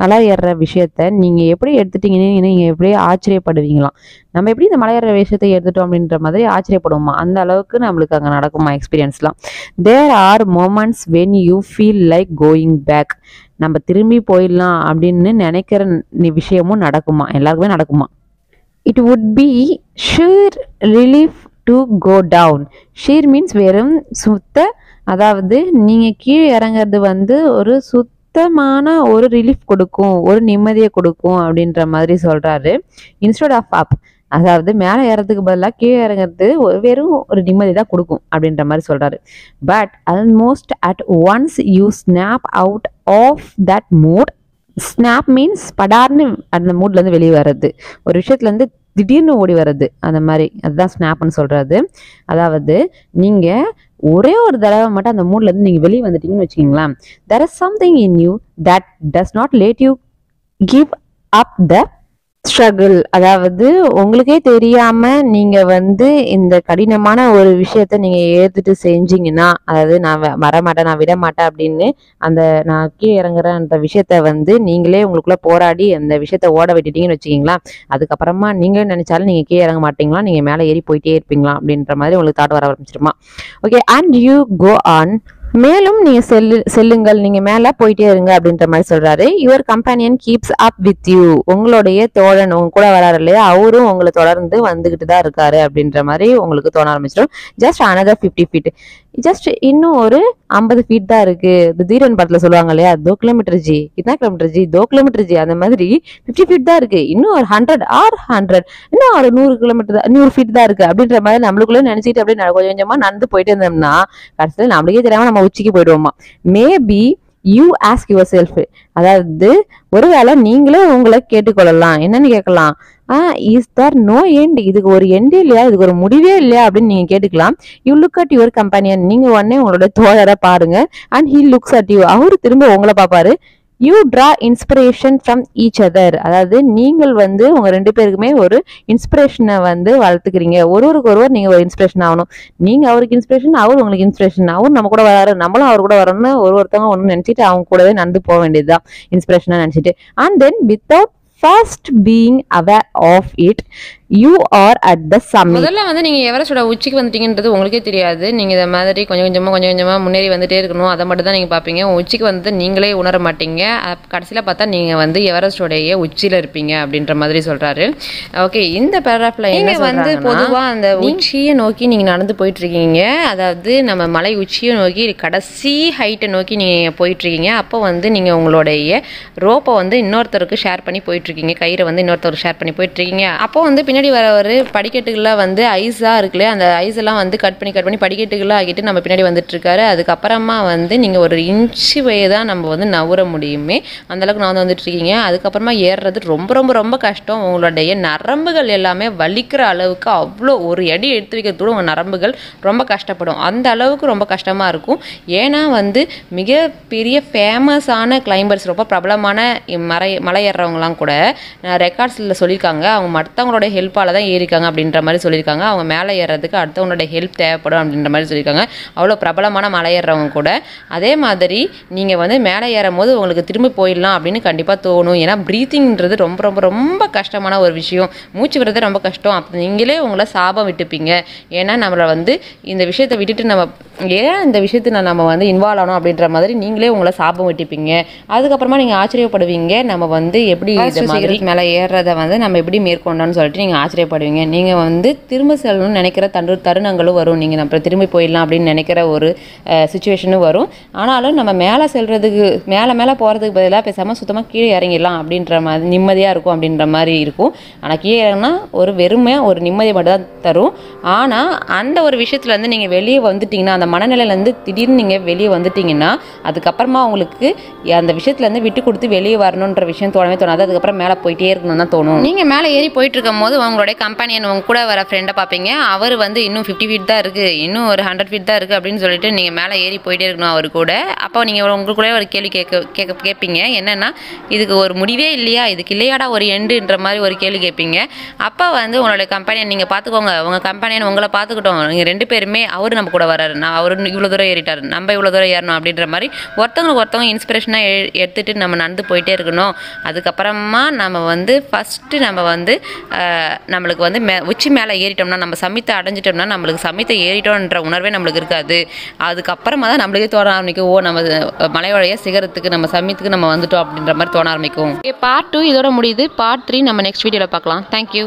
S1: மலை ஏறுற விஷயத்த நீங்க எப்படி எடுத்துட்டீங்கன்னு நீங்க எப்படி ஆச்சரியப்படுவீங்களாம். நம்ம எப்படி இந்த மலை ஏறுற விஷயத்தை எடுத்துட்டோம் அப்படின்ற மாதிரி ஆச்சரியப்படுவோமா. அந்த அளவுக்கு நம்மளுக்கு அங்கே நடக்குமா எக்ஸ்பீரியன்ஸ்லாம். There are moments when you feel like going back. நம்ம திரும்பி போயிடலாம் அப்படின்னு நினைக்கிற விஷயமும் நடக்குமா, எல்லாருக்குமே நடக்குமா. It would be sheer relief to go down. Sheer means வெறும் சுத்த, அதாவது நீங்க கீழே இறங்குறது வந்து ஒரு சுத்தமான ஒரு ரிலீஃப் கொடுக்கும், ஒரு நிம்மதியை கொடுக்கும் அப்படின்ற மாதிரி சொல்றாரு. இன்ஸ்டெட் ஆஃப் அப், அதாவது மேலே ஏறதுக்கு பதிலாக கீழே இறங்குறது வெறும் ஒரு நிம்மதி தான் கொடுக்கும் அப்படின்ற மாதிரி சொல்றாரு. But almost at once you snap out of that mood. Snap means படார்னு அந்த மூட்ல இருந்து வெளியே வர்றது, ஒரு விஷயத்துல இருந்து திடீர்னு ஓடி வர்றது, அந்த மாதிரி அதுதான் ஸ்னாப்னு சொல்றது. அதாவது நீங்க ஒரே ஒரு தடவை மட்டும் அந்த மூட்ல இருந்து நீங்க வெளியே வந்துட்டீங்கன்னு வச்சுக்கீங்களா, there is something in you that does not let you give up the struggle. அதாவது உங்களுக்கே தெரியாம நீங்க வந்து இந்த கடினமான ஒரு விஷயத்த நீங்க ஏத்துட்டு செஞ்சீங்கன்னா, அதாவது நான் வரமாட்டேன், நான் விட மாட்டேன் அப்படின்னு அந்த நான் கீழே இறங்குறேன் அந்த விஷயத்த வந்து நீங்களே உங்களுக்குள்ள போராடி அந்த விஷயத்த ஓட விட்டுட்டீங்கன்னு வச்சுக்கீங்களா, அதுக்கப்புறமா நீங்களே நினைச்சாலும் நீங்க கீழே இறங்க மாட்டீங்களா, நீங்க மேலே ஏறி போயிட்டே இருப்பீங்களா அப்படின்ற மாதிரி உங்களுக்கு தாட் வர ஆரம்பிச்சிருமா. Okay, and you go on, மேலும் நீங்க செல்லுங்கள், நீங்க மேல போயிட்டே இருங்க அப்படின்ற மாதிரி சொல்றாரு. Your companion keeps up with you. உங்களுடைய தோழன் உங்க கூட வராரு இல்லையா, அவரும் உங்களை தொடர்ந்து வந்துகிட்டு தான் இருக்காரு அப்படின்ற மாதிரி உங்களுக்கு தோண ஆரம்பிச்சிடும். ஜஸ்ட் another 50 feet, ஜஸ்ட் இன்னும் ஒரு 50 feet தான் இருக்கு. தீரன் படத்துல சொல்லுவாங்க இல்லையா, 2 கிலோமீட்டர் ஜி, இத்தனை கிலோமீட்டர் ஜி, 2 கிலோமீட்டர் ஜி, அந்த மாதிரி 50 feet தான் இருக்கு, இன்னும் ஒரு 100 இன்னும் ஒரு 100 feet தான் இருக்கு அப்படின்ற மாதிரி நம்மளுக்குள்ள நினைச்சிட்டு அப்படியே கொஞ்சம் கொஞ்சமா நடந்து போயிட்டு இருந்தோம்னா கடைசியில் நம்மளுக்கே தெரியாம நம்ம உச்சிக்கு போயிடுவோமா. Maybe you ask yourself, அதாவது ஒருவேளை நீங்களே உங்களை கேட்டுக்கொள்ளலாம். என்னன்னு கேட்கலாம், இஸ் தேர் நோ எண்ட், இதுக்கு ஒரு எண்ட் இல்லையா, இதுக்கு ஒரு முடிவே இல்லையா அப்படின்னு நீங்க கேட்டுக்கலாம். You look at your companion, நீங்க உடனே உங்களோட தோழரை பாருங்க. And he looks at you, அவரு திரும்ப உங்களை பார்ப்பாரு. You draw inspiration from each other, அதாவது நீங்கள் வந்து உங்க 2 பேருக்குமே ஒரு இன்ஸ்பிரேஷனை வந்து வளர்த்துக்கிறீங்க. ஒருவருக்கு ஒருவர் நீங்க ஒரு இன்ஸ்பிரேஷன் ஆகணும். நீங்க அவருக்கு இன்ஸ்பிரேஷன், அவர் உங்களுக்கு இன்ஸ்பிரேஷன். அவர் நம்ம கூட வராரு, நம்மளும் அவர் கூட வரணும்னு ஒருத்தவங்க ஒன்று நினைச்சிட்டு அவங்க கூடவே நடந்து போக வேண்டியதுதான் இன்ஸ்பிரேஷனா நினைச்சிட்டு. And then without first being aware of it, you are at the summit.
S2: முதல்ல வந்து நீங்கள் எவரெஸ்டோட உச்சிக்கு வந்துட்டீங்கன்றது உங்களுக்கே தெரியாது. நீங்கள் இந்த மாதிரி கொஞ்சம் கொஞ்சமாக முன்னேறி வந்துட்டே இருக்கணும். அதை மட்டும் தான் நீங்கள் பார்ப்பீங்க. உச்சிக்கு வந்து நீங்களே உணர மாட்டீங்க. கடைசியில் பார்த்தா நீங்கள் வந்து எவரெஸ்டோடைய உச்சியில் இருப்பீங்க அப்படின்ற மாதிரி சொல்கிறாரு. ஓகே, இந்த பேராகிராஃபில் நீங்கள் வந்து பொதுவாக அந்த உச்சியை நோக்கி நீங்கள் நடந்து போயிட்டுருக்கீங்க. அதாவது நம்ம மலை உச்சியை நோக்கி கடைசி ஹைட்டை நோக்கி நீங்கள் போயிட்டுருக்கீங்க. அப்போ வந்து நீங்கள் உங்களுடைய ரோப்பை வந்து இன்னொருத்தருக்கு ஷேர் பண்ணி போயிட்டுருக்கீங்க. கயிறை வந்து இன்னொருத்தருக்கு ஷேர் பண்ணி போயிட்டுருக்கீங்க. அப்போ வந்து பின்னாடி வர ஒரு படிக்கட்டுகள்லாம் வந்து ஐஸாக இருக்குல்லையே, அந்த ஐஸெல்லாம் வந்து கட் பண்ணி படிக்கட்டுகளாக ஆகிட்டு நம்ம பின்னாடி வந்துட்டுருக்காரு. அதுக்கப்புறமா வந்து நீங்கள் ஒரு இன்ச்சு வயே தான் நம்ம வந்து நவுற முடியுமே, அந்தளவுக்கு நான் வந்துட்டுருக்கீங்க. அதுக்கப்புறமா ஏறுறது ரொம்ப ரொம்ப ரொம்ப கஷ்டம். உங்களுடைய நரம்புகள் எல்லாமே வலிக்கிற அளவுக்கு அவ்வளோ ஒரு அடி எடுத்து வைக்கிறதோட உங்கள் நரம்புகள் ரொம்ப கஷ்டப்படும். அந்த அளவுக்கு ரொம்ப கஷ்டமாக இருக்கும். ஏன்னா வந்து மிகப்பெரிய ஃபேமஸான கிளைம்பர்ஸ், ரொம்ப பிரபலமான மலை ஏறுறவங்களாம் கூட ரெக்கார்ட்ஸில் சொல்லியிருக்காங்க, அவங்க மற்றவங்களோட ஹெல்ப்பால் தான் ஏறிக்காங்க அப்படின்ற மாதிரி சொல்லியிருக்காங்க. அவங்க மேலே ஏறுறதுக்கு அடுத்தவங்களோட ஹெல்ப் தேவைப்படும் அப்படின்ற மாதிரி சொல்லியிருக்காங்க. அவ்வளோ பிரபலமான மலை ஏறுறவங்க கூட. அதே மாதிரி நீங்கள் வந்து மேலே ஏறும் போது உங்களுக்கு திரும்பி போயிடலாம் அப்படின்னு கண்டிப்பாக தோணும். ஏன்னா ப்ரீத்திங்கிறது ரொம்ப ரொம்ப ரொம்ப கஷ்டமான ஒரு விஷயம். மூச்சு விடுறது ரொம்ப கஷ்டம். அப்போ நீங்களே உங்களை சாபம் விட்டுப்பீங்க. ஏன்னா நம்மளை வந்து இந்த விஷயத்தை விட்டுட்டு நம்ம ஏன் இந்த விஷயத்தை நம்ம வந்து இன்வால்வ் ஆகணும் அப்படின்ற மாதிரி நீங்களே உங்களை சாபம் விட்டுப்பீங்க. அதுக்கப்புறமா நீங்கள் ஆச்சரியப்படுவீங்க, நம்ம வந்து எப்படி இந்த மாதிரி மேலே ஏறுறதை வந்து நம்ம எப்படி மேற்கொண்டோன்னு சொல்லிட்டு நீங்கள் ஆச்சரியப்படுவீங்க. நீங்கள் வந்து திரும்ப செல்லணும்னு நினைக்கிற தருணங்களும் வரும். நீங்கள் நம்ம திரும்பி போயிடலாம் அப்படின்னு நினைக்கிற ஒரு சுச்சுவேஷனும் வரும். ஆனாலும் நம்ம மேலே செல்றதுக்கு மேலே போகிறதுக்கு பதிலாக பேசாமல் சுத்தமாக கீழே இறங்கிடலாம் அப்படின்ற மாதிரி நிம்மதியாக இருக்கும் அப்படின்ற மாதிரி இருக்கும். ஆனால் கீழே இறங்கினா ஒரு வெறுமையாக ஒரு நிம்மதியை மட்டும் தான் தரும். ஆனால் அந்த ஒரு விஷயத்துலேருந்து நீங்கள் வெளியே வந்துட்டிங்கன்னா, அந்த மனநிலையிலேருந்து திடீர்னு நீங்கள் வெளியே வந்துட்டிங்கன்னா, அதுக்கப்புறமா உங்களுக்கு அந்த விஷயத்துலேருந்து விட்டு கொடுத்து வெளியே வரணுன்ற விஷயம் தோணவே தோணாது. அதுக்கப்புறம் மேலே போயிட்டே இருக்கணும்னு தான் தோணும். நீங்கள் மேலே ஏறி போயிட்டு இருக்கும் போது உங்களுடைய கம்பெனியன் உங்க கூட வர ஃப்ரெண்டை பார்ப்பீங்க. அவர் வந்து இன்னும் 50 ஃபீட் தான் இருக்குது, இன்னும் ஒரு 100 ஃபீட் தான் இருக்குது அப்படின்னு சொல்லிட்டு நீங்கள் மேலே ஏறி போயிட்டே இருக்கணும் அவர் கூட. அப்போ நீங்கள் உங்களுக்குள்ளே ஒரு கேள்வி கேட்பீங்க, என்னென்னா இதுக்கு ஒரு முடிவே இல்லையா, இதுக்கு இல்லையாடா ஒரு எண்டுன்ற மாதிரி ஒரு கேள்வி கேட்பீங்க. அப்போ வந்து உங்களுடைய கம்பெனியன் நீங்கள் பார்த்துக்கோங்க, உங்கள் கம்பெனியன் உங்களை பார்த்துக்கிட்டோம், நீங்கள் 2 பேருமே அவர் நம்ம கூட வராரு, அவர் இவ்வளோ தூரம் ஏறிட்டார், நம்ம இவ்வளோ தூரம் ஏறணும் அப்படின்ற மாதிரி ஒருத்தவங்க இன்ஸ்பிரேஷனாக எடுத்துகிட்டு நம்ம நடந்து போயிட்டே இருக்கணும். அதுக்கப்புறமா நம்ம வந்து ஃபஸ்ட்டு நம்ம வந்து நம்மளுக்கு வந்து உச்சி மேலே ஏறிட்டோம்னா, நம்ம சமித்தை அடைஞ்சிட்டோம்னா நம்மளுக்கு சமித்தை ஏறிட்டோன்ற உணர்வே நம்மளுக்கு இருக்காது. அதுக்கப்புறமா தான் நம்மளுக்கே தோண ஆரம்பிக்கும், ஓ நம்ம மலையோடைய சிகரத்துக்கு நம்ம சமித்துக்கு நம்ம வந்துட்டோம் அப்படின்ற மாதிரி தோண ஆரம்பிக்கும். பார்ட் 2 இதோட முடியுது. பார்ட் 3 நம்ம நெக்ஸ்ட் வீடியோவில் பார்க்கலாம். தேங்க்யூ.